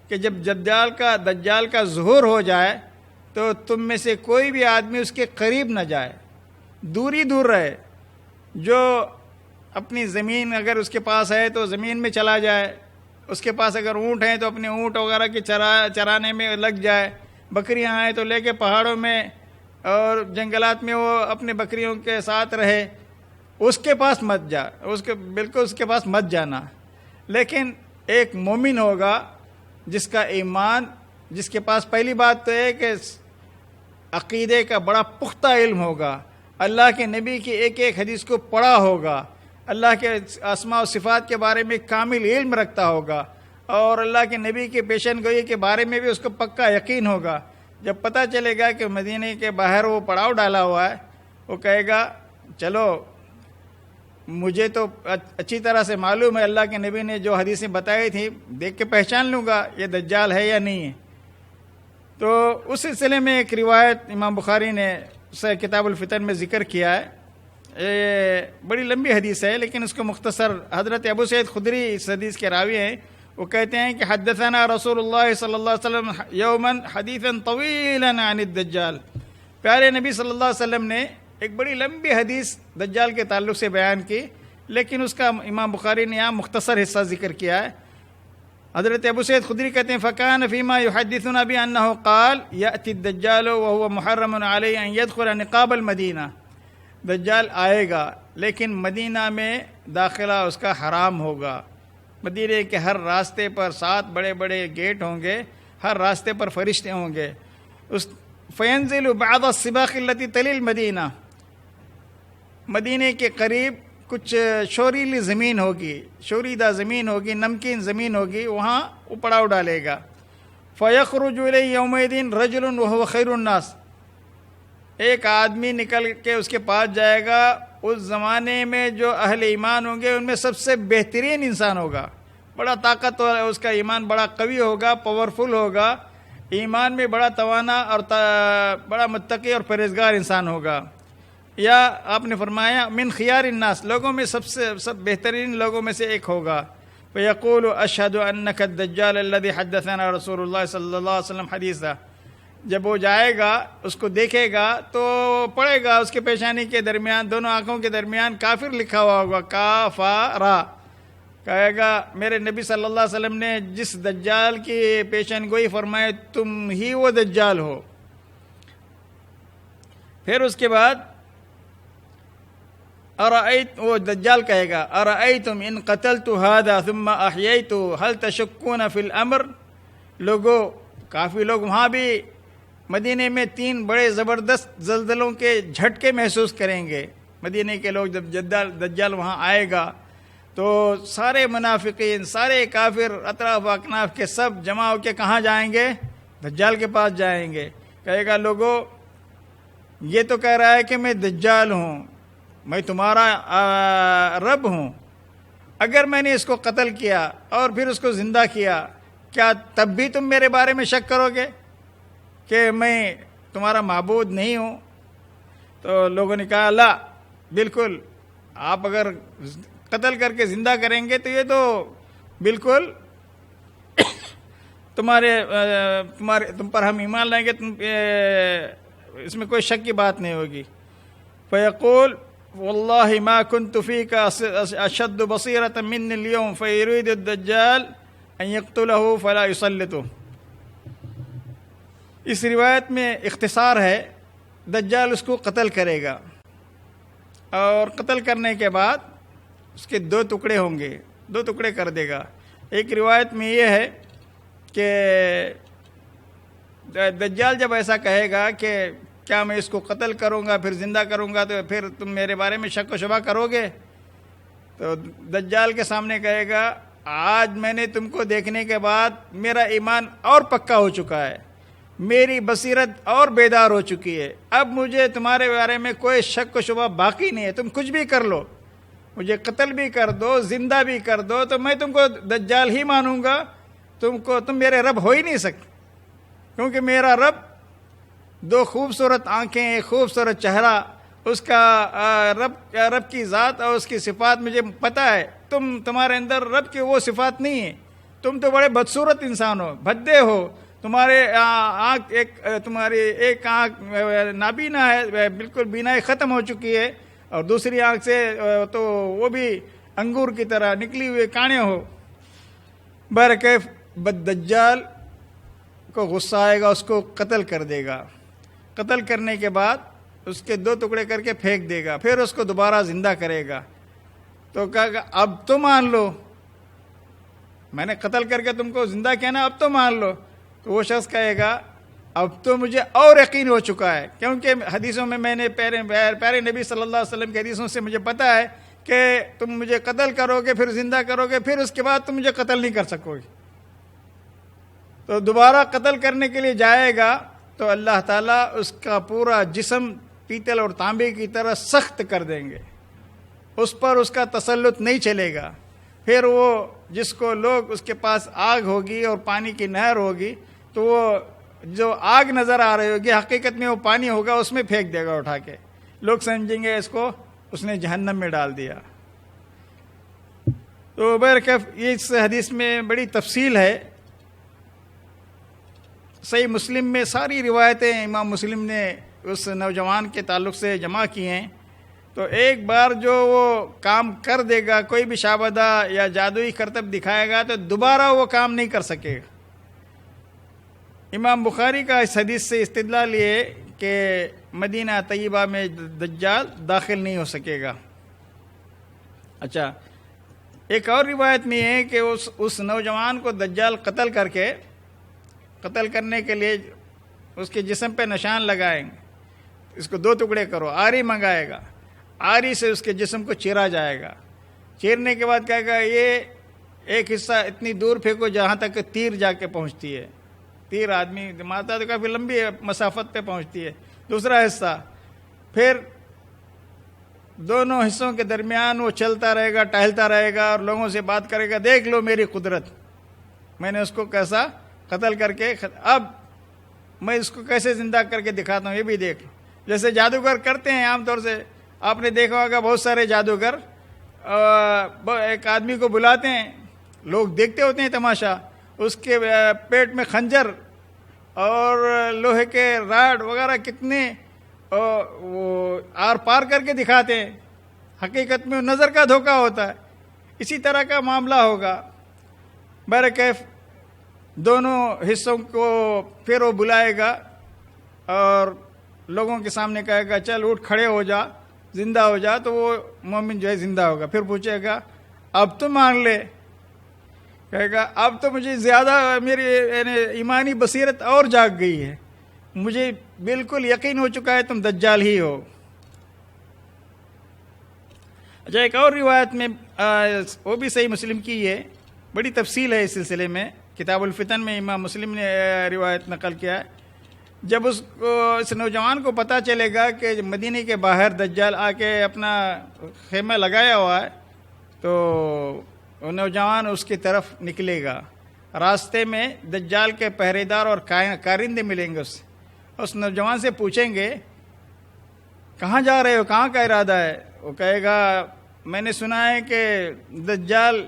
کہ جب دجال کا ظہور ہو جائے تو تم میں سے کوئی بھی آدمی اس کے قریب نہ جائے، دور رہے. جو اپنی زمین اگر اس کے پاس ہے تو زمین میں چلا جائے، اس کے پاس اگر اونٹ ہیں تو اپنے اونٹ وغیرہ کے چرانے میں لگ جائے، بکریاں ہیں تو لے کے پہاڑوں میں اور جنگلات میں وہ اپنے بکریوں کے ساتھ رہے. اس کے پاس مت جا، بالکل اس کے پاس مت جانا. لیکن ایک مومن ہوگا جس کا ایمان، جس کے پاس پہلی بات تو ہے کہ عقیدے کا بڑا پختہ علم ہوگا، اللہ کے نبی کی ایک ایک حدیث کو پڑھا ہوگا، اللہ کے اسماء و صفات کے بارے میں کامل علم رکھتا ہوگا، اور اللہ کے نبی کی پیشن گوئی کے بارے میں بھی اس کو پکا یقین ہوگا. جب پتہ چلے گا کہ مدینے کے باہر وہ پڑاؤ ڈالا ہوا ہے، وہ کہے گا چلو مجھے تو اچھی طرح سے معلوم ہے اللہ کے نبی نے جو حدیثیں بتائی تھیں، دیکھ کے پہچان لوں گا یہ دجال ہے یا نہیں ہے. تو اس سلسلے میں ایک روایت امام بخاری نے کتاب الفتن میں ذکر کیا ہے. بڑی لمبی حدیث ہے لیکن اس کو مختصر، حضرت ابو سعید خدری اس حدیث کے راوی ہیں. وہ کہتے ہیں کہ حدثنا رسول اللہ صلی اللہ علیہ وسلم یوما حدیثا طویلا عن الدجال. پیارے نبی صلی اللہ علیہ وسلم نے ایک بڑی لمبی حدیث دجال کے تعلق سے بیان کی، لیکن اس کا امام بخاری نے یہاں مختصر حصہ ذکر کیا ہے. حضرت ابو سعید خدری کہتے ہیں فکان فیما یحدثنا بانہ قال یأتی الدجال وهو محرم علیہ ان يدخل نقاب المدینہ. دجال آئے گا لیکن مدینہ میں داخلہ اس کا حرام ہوگا. مدینے کے ہر راستے پر 7 بڑے بڑے گیٹ ہوں گے، ہر راستے پر فرشتے ہوں گے. فینزل بعض السباق التي تلی المدینہ، مدینے کے قریب کچھ شوریلی زمین ہوگی، شوریدہ زمین ہوگی، نمکین زمین ہوگی، وہاں وہ پڑاؤ ڈالے گا. فیخرج الیہ یومئذ رجل وهو خیر الناس، ایک آدمی نکل کے اس کے پاس جائے گا. اس زمانے میں جو اہل ایمان ہوں گے ان میں سب سے بہترین انسان ہوگا، بڑا طاقتور، اس کا ایمان بڑا قوی ہوگا، پاورفل ہوگا، ایمان میں بڑا توانا اور بڑا متقی اور پرہیزگار انسان ہوگا. یا آپ نے فرمایا من خیار الناس، لوگوں میں سب بہترین لوگوں میں سے ایک ہوگا. فیقول اشہد انک الدجال الذی حدثنا رسول اللہ صلی اللہ علیہ وسلم حدیثا. جب وہ جائے گا اس کو دیکھے گا تو پڑھے گا اس کے پیشانی کے درمیان، دونوں آنکھوں کے درمیان کافر لکھا ہوا ہوگا، کافرا. کہے گا میرے نبی صلی اللہ علیہ وسلم نے جس دجال کی پیشن گوئی فرمائے تم ہی وہ دجال ہو. پھر اس کے بعد وہ دجال کہے گا ارأیتم ان قتلت هذا ثم احییت هل تشکون فی الامر. لوگوں، کافی لوگ وہاں بھی مدینے میں 3 بڑے زبردست زلزلوں کے جھٹکے محسوس کریں گے مدینے کے لوگ. جب دجال وہاں آئے گا تو سارے منافقین، سارے کافر اطراف و اکناف کے سب جمع ہو کے کہاں جائیں گے؟ دجال کے پاس جائیں گے. کہے گا لوگوں یہ تو کہہ رہا ہے کہ میں دجال ہوں، میں تمہارا رب ہوں. اگر میں نے اس کو قتل کیا اور پھر اس کو زندہ کیا، کیا تب بھی تم میرے بارے میں شک کرو گے کہ میں تمہارا معبود نہیں ہوں؟ تو لوگوں نے کہا لا، بالکل، آپ اگر قتل کر کے زندہ کریں گے تو یہ تو بالکل تم پر ہم ایمان لائیں گے، اس میں کوئی شک کی بات نہیں ہوگی. فیقول واللہ ما كنت فيك اشد بصیرة من اليوم فيريد الدجال ان يقتله فلا يسلطه. اس روایت میں اختصار ہے، دجال اس کو قتل کرے گا اور قتل کرنے کے بعد اس کے 2 ٹکڑے ہوں گے، 2 ٹکڑے کر دے گا. ایک روایت میں یہ ہے کہ دجال جب ایسا کہے گا کہ کیا میں اس کو قتل کروں گا پھر زندہ کروں گا تو پھر تم میرے بارے میں شک و شبہ کرو گے؟ تو دجال کے سامنے کہے گا آج میں نے تم کو دیکھنے کے بعد میرا ایمان اور پکا ہو چکا ہے، میری بصیرت اور بیدار ہو چکی ہے، اب مجھے تمہارے بارے میں کوئی شک و شبہ باقی نہیں ہے. تم کچھ بھی کر لو، مجھے قتل بھی کر دو، زندہ بھی کر دو، تو میں تم کو دجال ہی مانوں گا. تم میرے رب ہو ہی نہیں سکتے، کیونکہ میرا رب 2 خوبصورت آنکھیں، ایک خوبصورت چہرہ، اس کا رب کی ذات اور اس کی صفات مجھے پتہ ہے. تمہارے اندر رب کی وہ صفات نہیں ہے. تم تو بڑے بدصورت انسان ہو، بھدے ہو. تمہاری ایک آنکھ نابینا ہے، بالکل بینائی ختم ہو چکی ہے، اور دوسری آنکھ سے تو وہ بھی انگور کی طرح نکلی ہوئے کانے ہو. بہرکیف دجال کو غصہ آئے گا، اس کو قتل کر دے گا. قتل کرنے کے بعد اس کے 2 ٹکڑے کر کے پھینک دے گا، پھر اس کو دوبارہ زندہ کرے گا. تو کہا گا اب تو مان لو، میں نے قتل کر کے تم کو زندہ کیا نا، اب تو مان لو. تو وہ شخص کہے گا اب تو مجھے اور یقین ہو چکا ہے، کیونکہ حدیثوں میں نے پیارے نبی صلی اللہ علیہ وسلم کی حدیثوں سے مجھے پتہ ہے کہ تم مجھے قتل کرو گے، پھر زندہ کرو گے، پھر اس کے بعد تم مجھے قتل نہیں کر سکو گے. تو دوبارہ قتل کرنے کے لیے جائے گا تو اللہ تعالیٰ اس کا پورا جسم پیتل اور تانبے کی طرح سخت کر دیں گے، اس پر اس کا تسلط نہیں چلے گا. پھر وہ جس کو لوگ اس کے پاس آگ ہوگی اور پانی کی نہر ہوگی تو وہ جو آگ نظر آ رہی ہوگی حقیقت میں وہ پانی ہوگا، اس میں پھینک دے گا اٹھا کے. لوگ سمجھیں گے اس کو اس نے جہنم میں ڈال دیا. تو بہرکیف اس حدیث میں بڑی تفصیل ہے. صحیح مسلم میں ساری روایتیں امام مسلم نے اس نوجوان کے تعلق سے جمع کی ہیں. تو ایک بار جو وہ کام کر دے گا، کوئی بھی شعبدہ یا جادوئی کرتب دکھائے گا تو دوبارہ وہ کام نہیں کر سکے گا. امام بخاری کا اس حدیث سے استدلال یہ کہ مدینہ طیبہ میں دجال داخل نہیں ہو سکے گا. اچھا، ایک اور روایت میں ہے کہ اس نوجوان کو دجال قتل کرنے کے لیے اس کے جسم پہ نشان لگائیں گے. اس کو 2 ٹکڑے کرو، آری منگائے گا، آری سے اس کے جسم کو چیرا جائے گا. چیرنے کے بعد کہے گا یہ ایک حصہ اتنی دور پھینکو جہاں تک تیر جا کے پہنچتی ہے. تیر آدمی مارتا تو کافی لمبی مسافت پہ پہنچتی ہے. دوسرا حصہ پھر دونوں حصوں کے درمیان وہ چلتا رہے گا، ٹہلتا رہے گا اور لوگوں سے بات کرے گا، دیکھ لو میری قدرت، میں نے اس کو کیسا قتل کر کے، اب میں اس کو کیسے زندہ کر کے دکھاتا ہوں، یہ بھی دیکھ لو. جیسے جادوگر کرتے ہیں عام طور سے، آپ نے دیکھا ہوگا بہت سارے جادوگر ایک آدمی کو بلاتے ہیں، لوگ دیکھتے ہوتے ہیں تماشا، اس کے پیٹ میں خنجر اور لوہے کے راڈ وغیرہ کتنے وہ آر پار کر کے دکھاتے ہیں. حقیقت میں نظر کا دھوکہ ہوتا ہے. اسی طرح کا معاملہ ہوگا. بہرکیف دونوں حصوں کو پھر وہ بلائے گا اور لوگوں کے سامنے کہے گا چل اٹھ کھڑے ہو جا، زندہ ہو جا. تو وہ مومن جو ہے زندہ ہوگا. پھر پوچھے گا اب تو مان لے، کہے گا اب تو مجھے زیادہ میری ایمانی بصیرت اور جاگ گئی ہے، مجھے بالکل یقین ہو چکا ہے تم دجال ہی ہو۔ اچھا، ایک اور روایت میں وہ بھی صحیح مسلم کی ہے، بڑی تفصیل ہے اس سلسلے میں، کتاب الفتن میں امام مسلم نے روایت نقل کیا ہے۔ جب اس نوجوان کو پتہ چلے گا کہ مدینہ کے باہر دجال آ کے اپنا خیمہ لگایا ہوا ہے، تو وہ نوجوان اس کی طرف نکلے گا۔ راستے میں دجال کے پہرے دار اور کارندے ملیں گے، اس نوجوان سے پوچھیں گے کہاں جا رہے ہو، کہاں کا ارادہ ہے؟ وہ کہے گا میں نے سنا ہے کہ دجال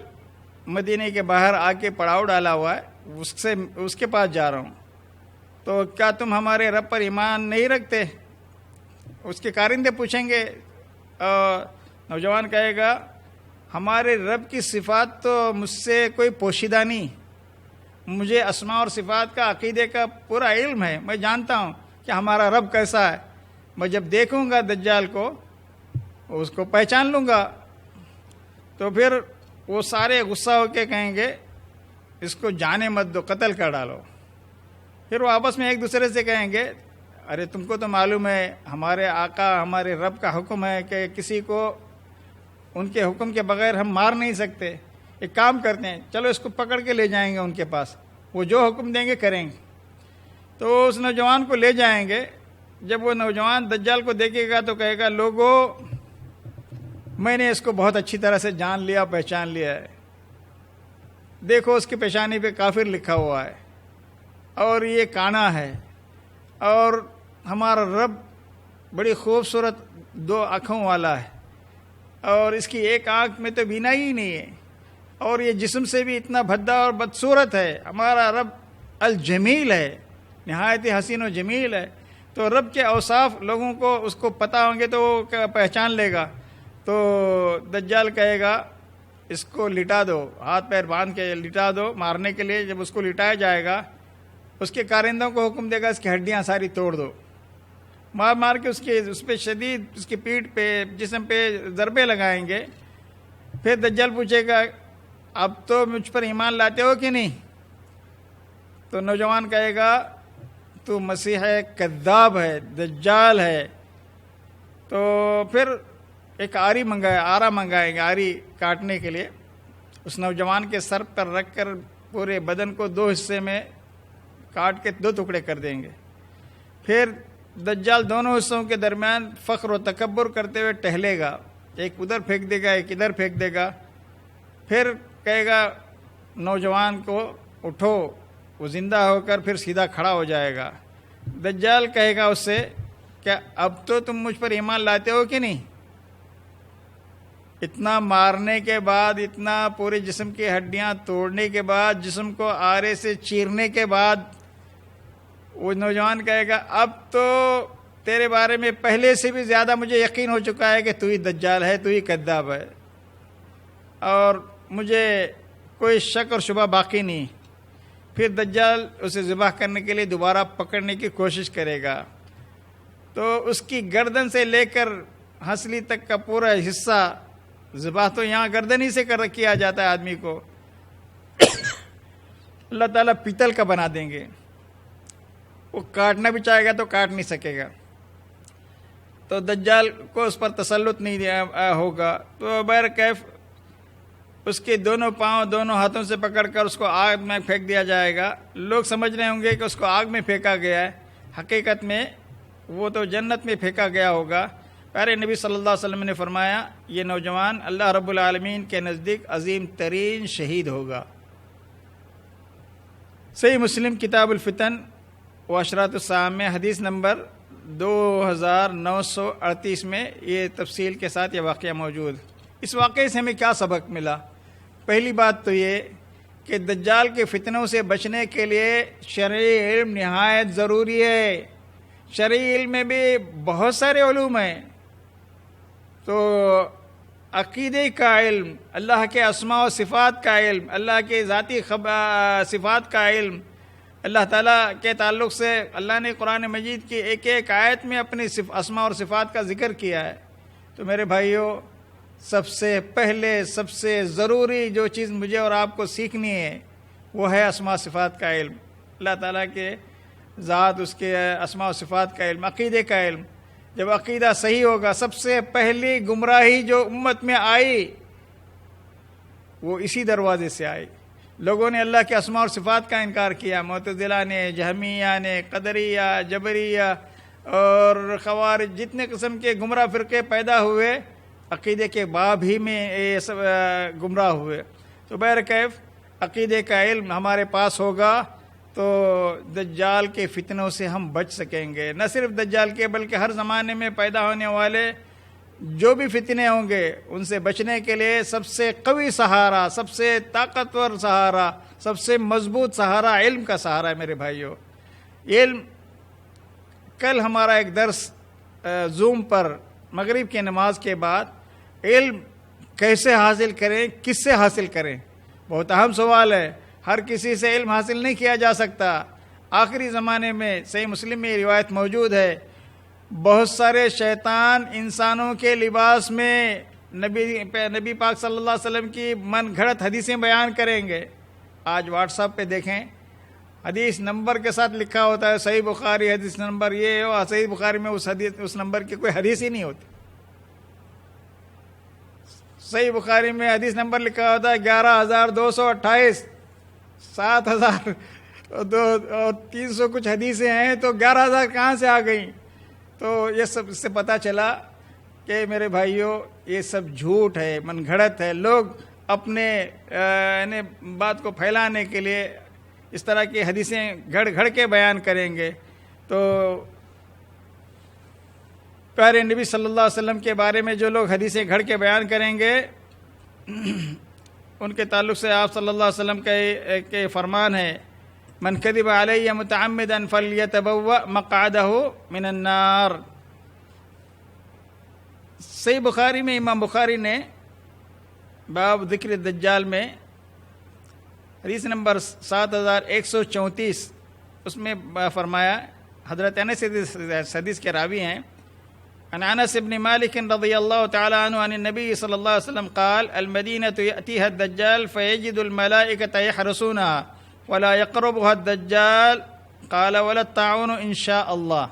مدینہ کے باہر آ کے پڑاؤ ڈالا ہوا ہے، اس کے پاس جا رہا ہوں۔ تو کیا تم ہمارے رب پر ایمان نہیں رکھتے؟ اس کے کارندے پوچھیں گے، نوجوان کہے گا ہمارے رب کی صفات تو مجھ سے کوئی پوشیدہ نہیں، مجھے اسماء اور صفات کا عقیدے کا پورا علم ہے، میں جانتا ہوں کہ ہمارا رب کیسا ہے، میں جب دیکھوں گا دجال کو اس کو پہچان لوں گا۔ تو پھر وہ سارے غصہ ہو کے کہیں گے اس کو جانے مت دو، قتل کر ڈالو۔ پھر وہ آپس میں ایک دوسرے سے کہیں گے ارے تم کو تو معلوم ہے ہمارے آقا ہمارے رب کا حکم ہے کہ کسی کو ان کے حکم کے بغیر ہم مار نہیں سکتے، ایک کام کرتے ہیں چلو اس کو پکڑ کے لے جائیں گے ان کے پاس، وہ جو حکم دیں گے کریں گے۔ تو اس نوجوان کو لے جائیں گے۔ جب وہ نوجوان دجال کو دیکھے گا تو کہے گا لوگوں میں نے اس کو بہت اچھی طرح سے جان لیا، پہچان لیا ہے، دیکھو اس کی پیشانی پہ کافر لکھا ہوا ہے اور یہ کانا ہے، اور ہمارا رب بڑی خوبصورت 2 آنکھوں والا ہے، اور اس کی ایک آنکھ میں تو بینائی ہی نہیں ہے، اور یہ جسم سے بھی اتنا بھدا اور بدصورت ہے، ہمارا رب الجمیل ہے، نہایت حسین و جمیل ہے۔ تو رب کے اوصاف لوگوں کو اس کو پتہ ہوں گے تو وہ پہچان لے گا۔ تو دجال کہے گا اس کو لٹا دو، ہاتھ پیر باندھ کے لٹا دو مارنے کے لیے۔ جب اس کو لٹایا جائے گا اس کے کارندوں کو حکم دے گا اس کی ہڈیاں ساری توڑ دو، مار مار کے اس پہ شدید اس کی پیٹھ پہ جسم پہ ضربے لگائیں گے۔ پھر دجال پوچھے گا اب تو مجھ پر ایمان لاتے ہو کہ نہیں؟ تو نوجوان کہے گا تو مسیح کذاب ہے، دجال ہے۔ تو پھر ایک آرا منگائیں گے، آری کاٹنے کے لیے، اس نوجوان کے سر پر رکھ کر پورے بدن کو 2 حصے میں کاٹ کے 2 ٹکڑے کر دیں گے۔ پھر دجال دونوں حصوں کے درمیان فخر و تکبر کرتے ہوئے ٹہلے گا، ایک ادھر پھینک دے گا ایک ادھر پھینک دے گا۔ پھر کہے گا نوجوان کو اٹھو، وہ زندہ ہو کر پھر سیدھا کھڑا ہو جائے گا۔ دجال کہے گا اس سے کیا اب تو تم مجھ پر ایمان لاتے ہو کہ نہیں؟ اتنا مارنے کے بعد، اتنا پورے جسم کی ہڈیاں توڑنے کے بعد، جسم کو آرے سے چیرنے کے بعد، وہ نوجوان کہے گا اب تو تیرے بارے میں پہلے سے بھی زیادہ مجھے یقین ہو چکا ہے کہ تو ہی دجال ہے، تو ہی کذاب ہے، اور مجھے کوئی شک اور شبہ باقی نہیں۔ پھر دجال اسے ذبح کرنے کے لیے دوبارہ پکڑنے کی کوشش کرے گا، تو اس کی گردن سے لے کر ہنسلی تک کا پورا حصہ، ذبح تو یہاں گردن ہی سے کیا جاتا ہے آدمی کو، اللہ تعالیٰ پیتل کا بنا دیں گے، وہ کاٹنا بھی چاہے گا تو کاٹ نہیں سکے گا۔ تو دجال کو اس پر تسلط نہیں ہوگا، تو بہرکیف اس کے دونوں پاؤں دونوں ہاتھوں سے پکڑ کر اس کو آگ میں پھینک دیا جائے گا۔ لوگ سمجھ رہے ہوں گے کہ اس کو آگ میں پھینکا گیا ہے، حقیقت میں وہ تو جنت میں پھینکا گیا ہوگا۔ پیارے نبی صلی اللہ علیہ وسلم نے فرمایا یہ نوجوان اللہ رب العالمین کے نزدیک عظیم ترین شہید ہوگا۔ صحیح مسلم کتاب الفتن و اشراط الساعہ میں حدیث نمبر 2938 میں یہ تفصیل کے ساتھ یہ واقعہ موجود۔ اس واقعے سے ہمیں کیا سبق ملا؟ پہلی بات تو یہ کہ دجال کے فتنوں سے بچنے کے لیے شرعی علم نہایت ضروری ہے۔ شرعی علم میں بھی بہت سارے علوم ہیں، تو عقیدے کا علم، اللہ کے اسماء و صفات کا علم، اللہ کے ذاتی صفات کا علم، اللہ تعالیٰ کے تعلق سے اللہ نے قرآن مجید کی ایک ایک آیت میں اپنی اسماء اور صفات کا ذکر کیا ہے۔ تو میرے بھائیوں، سب سے پہلے سب سے ضروری جو چیز مجھے اور آپ کو سیکھنی ہے وہ ہے اسماء صفات کا علم، اللہ تعالیٰ کے ذات، اس کے اسماء و صفات کا علم، عقیدے کا علم. جب عقیدہ صحیح ہوگا، سب سے پہلی گمراہی جو امت میں آئی وہ اسی دروازے سے آئی. لوگوں نے اللہ کے اسماء اور صفات کا انکار کیا، معتزلہ نے، جہمیہ نے، قدریہ، جبریہ اور خوارج، جتنے قسم کے گمراہ فرقے پیدا ہوئے عقیدے کے باب ہی میں یہ سب گمراہ ہوئے. تو بہرکیف عقیدے کا علم ہمارے پاس ہوگا تو دجال کے فتنوں سے ہم بچ سکیں گے. نہ صرف دجال کے بلکہ ہر زمانے میں پیدا ہونے والے جو بھی فتنے ہوں گے ان سے بچنے کے لیے سب سے قوی سہارا، سب سے طاقتور سہارا، سب سے مضبوط سہارا علم کا سہارا ہے میرے بھائیوں. علم، کل ہمارا ایک درس زوم پر مغرب کی نماز کے بعد علم کیسے حاصل کریں، کس سے حاصل کریں، بہت اہم سوال ہے. ہر کسی سے علم حاصل نہیں کیا جا سکتا. آخری زمانے میں صحیح مسلم میں یہ روایت موجود ہے، بہت سارے شیطان انسانوں کے لباس میں نبی پاک صلی اللہ علیہ وسلم کی من گھڑت حدیثیں بیان کریں گے. آج واٹس ایپ پہ دیکھیں، حدیث نمبر کے ساتھ لکھا ہوتا ہے صحیح بخاری حدیث نمبر یہ ہو، صحیح بخاری میں اس نمبر کی کوئی حدیث ہی نہیں ہوتی. صحیح بخاری میں حدیث نمبر لکھا ہوتا ہے 11,228، 7,000 اور 300 کچھ حدیثیں ہیں، تو 11,000 کہاں سے آ گئیں؟ تو یہ سب اس سے پتہ چلا کہ میرے بھائیوں یہ سب جھوٹ ہے، من گھڑت ہے. لوگ اپنے بات کو پھیلانے کے لیے اس طرح کی حدیثیں گھڑ کے بیان کریں گے. تو پیارے نبی صلی اللہ علیہ وسلم کے بارے میں جو لوگ حدیثیں گھڑ کے بیان کریں گے ان کے تعلق سے آپ صلی اللہ علیہ وسلم کے فرمان ہے، من کذب علی متعمدا فلیتبوأ مقعدہ من النار. صحیح بخاری میں امام بخاری نے باب ذکر الدجال میں حدیث نمبر 7134 اس میں فرمایا، حضرت انس حدیث کے راوی ہیں، عن انس بن مالک رضی اللہ تعالی عنہ عن النبی صلی اللہ علیہ وسلم قال المدینة یأتیها الدجال فیجد الملائکة یحرسونها ولا يقربها الدجال قال ولا الطاعون ان شاء اللہ.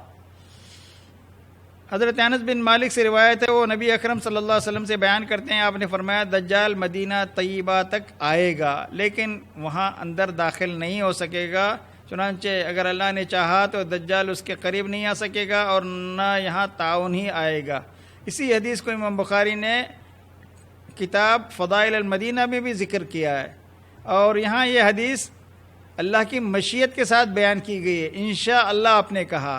حضرت انس بن مالک سے روایت ہے، وہ نبی اکرم صلی اللہ علیہ وسلم سے بیان کرتے ہیں، آپ نے فرمایا دجال مدینہ طیبہ تک آئے گا لیکن وہاں اندر داخل نہیں ہو سکے گا. چنانچہ اگر اللہ نے چاہا تو دجال اس کے قریب نہیں آ سکے گا اور نہ یہاں تعاون ہی آئے گا. اسی حدیث کو امام بخاری نے کتاب فضائل المدینہ میں بھی ذکر کیا ہے، اور یہاں یہ حدیث اللہ کی مشیت کے ساتھ بیان کی گئی ہے، انشاءاللہ آپ نے کہا.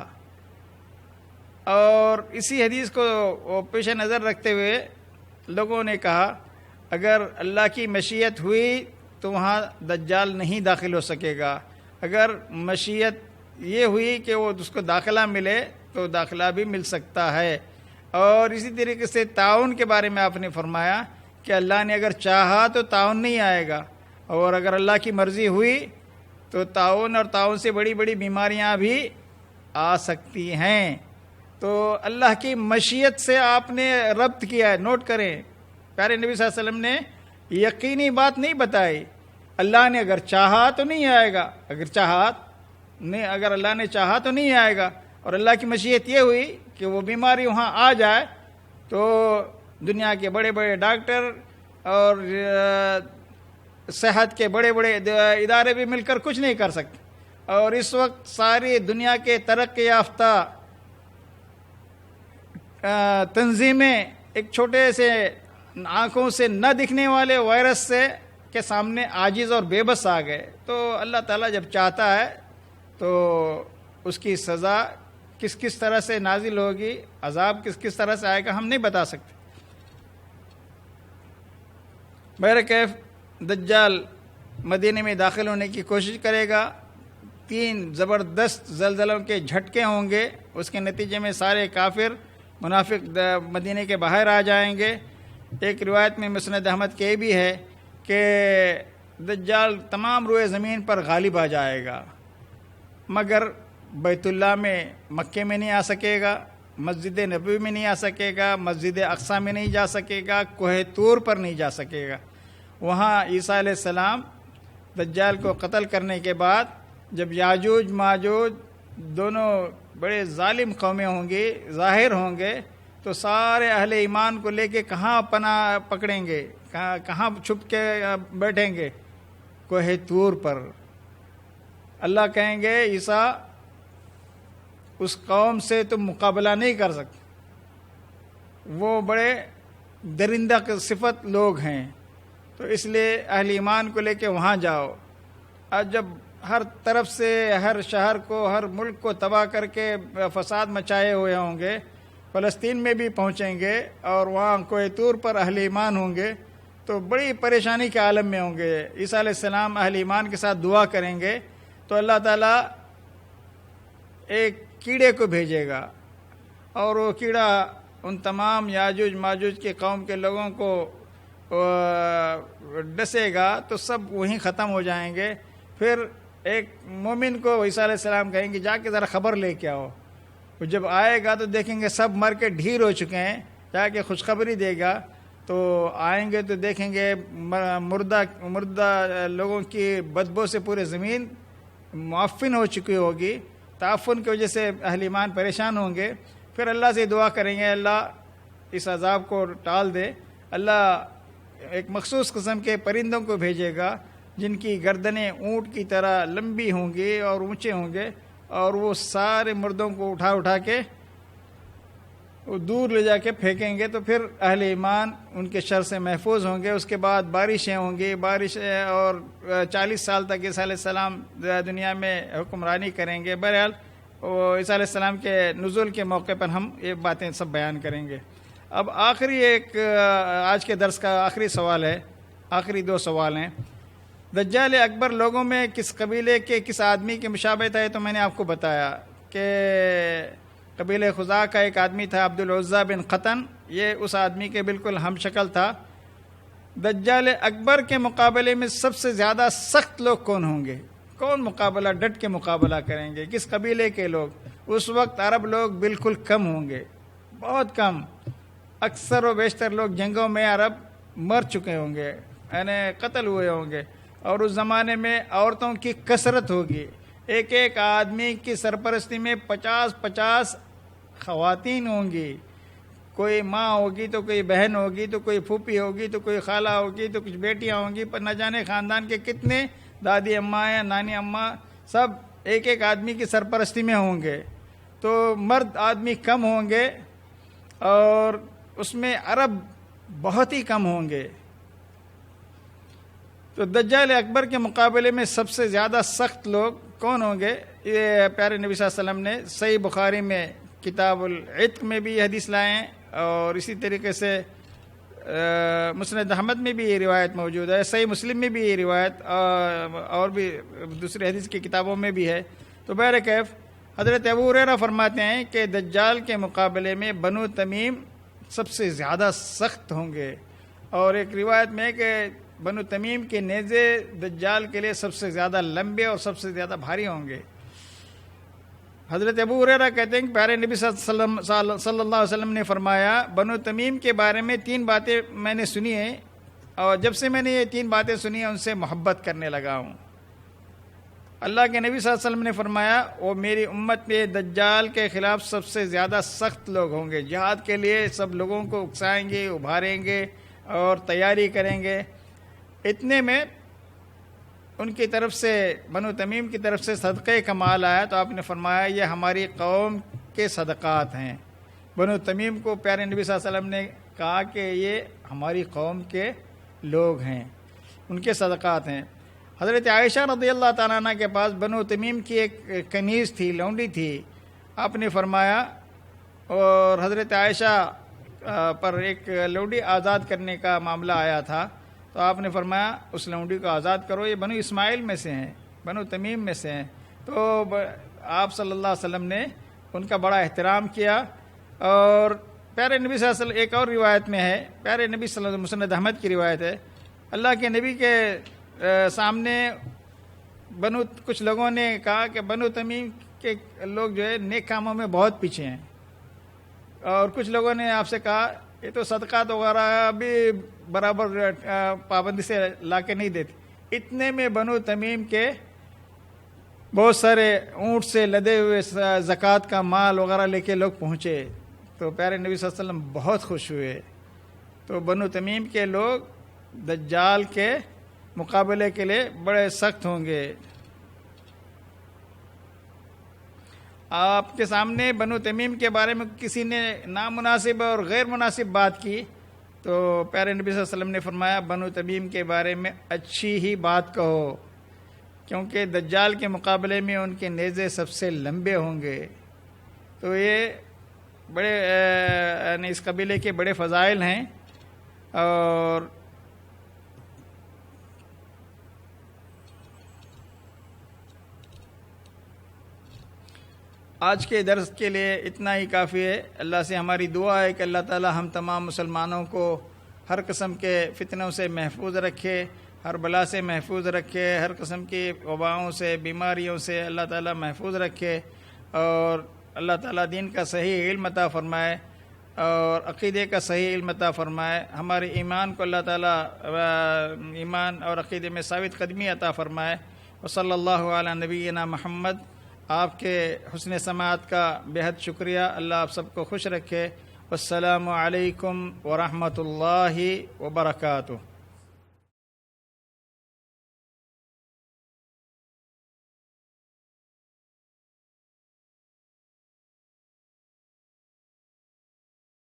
اور اسی حدیث کو پیش نظر رکھتے ہوئے لوگوں نے کہا اگر اللہ کی مشیت ہوئی تو وہاں دجال نہیں داخل ہو سکے گا، اگر مشیت یہ ہوئی کہ وہ اس کو داخلہ ملے تو داخلہ بھی مل سکتا ہے. اور اسی طریقے سے تعاون کے بارے میں آپ نے فرمایا کہ اللہ نے اگر چاہا تو تعاون نہیں آئے گا، اور اگر اللہ کی مرضی ہوئی تو تعاون اور تعاون سے بڑی بڑی بیماریاں بھی آ سکتی ہیں. تو اللہ کی مشیت سے آپ نے ربط کیا ہے، نوٹ کریں. پیارے نبی صلی اللہ علیہ وسلم نے یقینی بات نہیں بتائی، اللہ نے اگر چاہا تو نہیں آئے گا، اگر اللہ نے چاہا تو نہیں آئے گا. اور اللہ کی مشیت یہ ہوئی کہ وہ بیماری وہاں آ جائے تو دنیا کے بڑے بڑے ڈاکٹر اور صحت کے بڑے بڑے ادارے بھی مل کر کچھ نہیں کر سکتے. اور اس وقت ساری دنیا کے ترقی یافتہ تنظیمیں ایک چھوٹے سے آنکھوں سے نہ دکھنے والے وائرس سے کے سامنے عاجز اور بے بس آ گئے. تو اللہ تعالیٰ جب چاہتا ہے تو اس کی سزا کس طرح سے نازل ہوگی، عذاب کس طرح سے آئے گا ہم نہیں بتا سکتے. بہرکیف دجال مدینے میں داخل ہونے کی کوشش کرے گا. 3 زبردست زلزلوں کے جھٹکے ہوں گے، اس کے نتیجے میں سارے کافر منافق مدینے کے باہر آ جائیں گے. ایک روایت میں مسند احمد کے بھی ہے کہ دجال تمام روئے زمین پر غالب آ جائے گا، مگر بیت اللہ میں مکے میں نہیں آ سکے گا، مسجد نبوی میں نہیں آ سکے گا، مسجد اقصی میں نہیں جا سکے گا، کوہ طور پر نہیں جا سکے گا. وہاں عیسیٰ علیہ السلام دجال کو قتل کرنے کے بعد جب یاجوج ماجوج دونوں بڑے ظالم قومیں ہوں گی، ظاہر ہوں گے، تو سارے اہل ایمان کو لے کے کہاں پناہ پکڑیں گے، کہاں چھپ کے بیٹھیں گے؟ کوہ طور پر۔ اللہ کہیں گے عیسیٰ اس قوم سے تم مقابلہ نہیں کر سکتے، وہ بڑے درندہ صفت لوگ ہیں، تو اس لیے اہل ایمان کو لے کے وہاں جاؤ۔ آج جب ہر طرف سے ہر شہر کو، ہر ملک کو تباہ کر کے فساد مچائے ہوئے ہوں گے، فلسطین میں بھی پہنچیں گے اور وہاں کوہ طور پر اہل ایمان ہوں گے تو بڑی پریشانی کے عالم میں ہوں گے۔ عیسیٰ علیہ السلام اہل ایمان کے ساتھ دعا کریں گے تو اللہ تعالیٰ ایک کیڑے کو بھیجے گا، اور وہ کیڑا ان تمام یاجوج ماجوج کے قوم کے لوگوں کو ڈسے گا تو سب وہیں ختم ہو جائیں گے۔ پھر ایک مومن کو عیسیٰ علیہ السلام کہیں گے جا کے ذرا خبر لے کے آؤ۔ وہ جب آئے گا تو دیکھیں گے سب مر کے ڈھیر ہو چکے ہیں، جا کے خوشخبری دے گا تو آئیں گے تو دیکھیں گے مردہ لوگوں کی بدبو سے پورے زمین معفن ہو چکی ہوگی۔ تعفن کی وجہ سے اہل ایمان پریشان ہوں گے۔ پھر اللہ سے دعا کریں گے اللہ اس عذاب کو ٹال دے۔ اللہ ایک مخصوص قسم کے پرندوں کو بھیجے گا جن کی گردنیں اونٹ کی طرح لمبی ہوں گی اور اونچے ہوں گے، اور وہ سارے مردوں کو اٹھا کے وہ دور لے جا کے پھینکیں گے، تو پھر اہل ایمان ان کے شر سے محفوظ ہوں گے۔ اس کے بعد بارشیں ہوں گی، بارشیں، اور 40 سال تک عیسیٰ علیہ السلام دنیا میں حکمرانی کریں گے۔ بہرحال عیسیٰ علیہ السلام کے نزول کے موقع پر ہم یہ باتیں سب بیان کریں گے۔ اب آخری ایک آج کے درس کا آخری سوال ہے، آخری 2 سوال ہیں۔ دجال اکبر لوگوں میں کس قبیلے کے کس آدمی کی مشابہت ہے؟ تو میں نے آپ کو بتایا کہ قبیلہ خزاع کا ایک آدمی تھا عبد العزیٰ بن قطن، یہ اس آدمی کے بالکل ہم شکل تھا۔ دجال اکبر کے مقابلے میں سب سے زیادہ سخت لوگ کون ہوں گے؟ کون مقابلہ ڈٹ کے مقابلہ کریں گے؟ کس قبیلے کے لوگ؟ اس وقت عرب لوگ بالکل کم ہوں گے، بہت کم۔ اکثر و بیشتر لوگ جنگوں میں عرب مر چکے ہوں گے، یعنی قتل ہوئے ہوں گے، اور اس زمانے میں عورتوں کی کثرت ہوگی۔ ایک ایک آدمی کی سرپرستی میں 50 خواتین ہوں گی۔ کوئی ماں ہوگی تو کوئی بہن ہوگی تو کوئی پھوپھی ہوگی تو کوئی خالہ ہوگی تو کچھ بیٹیاں ہوں گی، پر نہ جانے خاندان کے کتنے دادی اماں یا نانی اماں، سب ایک ایک آدمی کی سرپرستی میں ہوں گے۔ تو مرد آدمی کم ہوں گے اور اس میں عرب بہت ہی کم ہوں گے۔ تو دجال اکبر کے مقابلے میں سب سے زیادہ سخت لوگ کون ہوں گے؟ یہ پیارے نبی صلی اللہ علیہ وسلم نے صحیح بخاری میں کتاب العتق میں بھی یہ حدیث لائے ہیں، اور اسی طریقے سے مسند احمد میں بھی یہ روایت موجود ہے، صحیح مسلم میں بھی یہ روایت اور بھی دوسری حدیث کی کتابوں میں بھی ہے۔ تو بہرکیف حضرت ابو ہریرہ فرماتے ہیں کہ دجال کے مقابلے میں بنو تمیم سب سے زیادہ سخت ہوں گے، اور ایک روایت میں ہے کہ بنو تمیم کے نیزے دجال کے لیے سب سے زیادہ لمبے اور سب سے زیادہ بھاری ہوں گے۔ حضرت ابو ہریرہ کہتے ہیں کہ پیارے نبی صلی اللہ علیہ وسلم نے فرمایا، بنو تمیم کے بارے میں 3 باتیں میں نے سنی ہیں، اور جب سے میں نے یہ 3 باتیں سنی ہیں ان سے محبت کرنے لگا ہوں۔ اللہ کے نبی صلی اللہ علیہ وسلم نے فرمایا وہ میری امت میں دجال کے خلاف سب سے زیادہ سخت لوگ ہوں گے، جہاد کے لیے سب لوگوں کو اکسائیں گے، ابھاریں گے اور تیاری کریں گے۔ اتنے میں ان کی طرف سے، بنو تمیم کی طرف سے صدقے کا مال آیا، تو آپ نے فرمایا یہ ہماری قوم کے صدقات ہیں۔ بنو تمیم کو پیارے نبی صلی اللہ علیہ وسلم نے کہا کہ یہ ہماری قوم کے لوگ ہیں، ان کے صدقات ہیں۔ حضرت عائشہ رضی اللہ تعالیٰ عنہ کے پاس بنو تمیم کی ایک کنیز تھی، لونڈی تھی۔ آپ نے فرمایا، اور حضرت عائشہ پر ایک لونڈی آزاد کرنے کا معاملہ آیا تھا، تو آپ نے فرمایا اس لونڈی کو آزاد کرو، یہ بنو اسماعیل میں سے ہیں، بنو تمیم میں سے ہیں۔ تو آپ صلی اللہ علیہ وسلم نے ان کا بڑا احترام کیا۔ اور پیارے نبی صلی اللہ علیہ وسلم، ایک اور روایت میں ہے، پیارے نبی صلی اللہ علیہ وسلم، مسند احمد کی روایت ہے، اللہ کے نبی کے سامنے کچھ لوگوں نے کہا کہ بنو تمیم کے لوگ جو ہے نیک کاموں میں بہت پیچھے ہیں، اور کچھ لوگوں نے آپ سے کہا یہ تو صدقات وغیرہ ابھی برابر پابندی سے لا کے نہیں دیتے۔ اتنے میں بنو تمیم کے بہت سارے اونٹ سے لدے ہوئے زکوٰۃ کا مال وغیرہ لے کے لوگ پہنچے، تو پیارے نبی صلی اللہ علیہ وسلم بہت خوش ہوئے۔ تو بنو تمیم کے لوگ دجال کے مقابلے کے لیے بڑے سخت ہوں گے۔ آپ کے سامنے بنو تمیم کے بارے میں کسی نے نامناسب اور غیر مناسب بات کی تو پیارے نبی صلی اللہ علیہ وسلم نے فرمایا بنو تمیم کے بارے میں اچھی ہی بات کہو، کیونکہ دجال کے مقابلے میں ان کے نیزے سب سے لمبے ہوں گے۔ تو یہ بڑے یعنی اس قبیلے کے بڑے فضائل ہیں۔ اور آج کے درس کے لیے اتنا ہی کافی ہے۔ اللہ سے ہماری دعا ہے کہ اللہ تعالی ہم تمام مسلمانوں کو ہر قسم کے فتنوں سے محفوظ رکھے، ہر بلا سے محفوظ رکھے، ہر قسم کی وباؤں سے، بیماریوں سے اللہ تعالی محفوظ رکھے، اور اللہ تعالی دین کا صحیح علم عطا فرمائے اور عقیدے کا صحیح علم عطا فرمائے۔ ہمارے ایمان کو اللہ تعالی ایمان اور عقیدے میں ثابت قدمی عطا فرمائے۔ وصلی اللہ علی نبینا محمد۔ آپ کے حسن سماعت کا بہت شکریہ۔ اللہ آپ سب کو خوش رکھے۔ والسلام علیکم ورحمۃ اللہ وبرکاتہ۔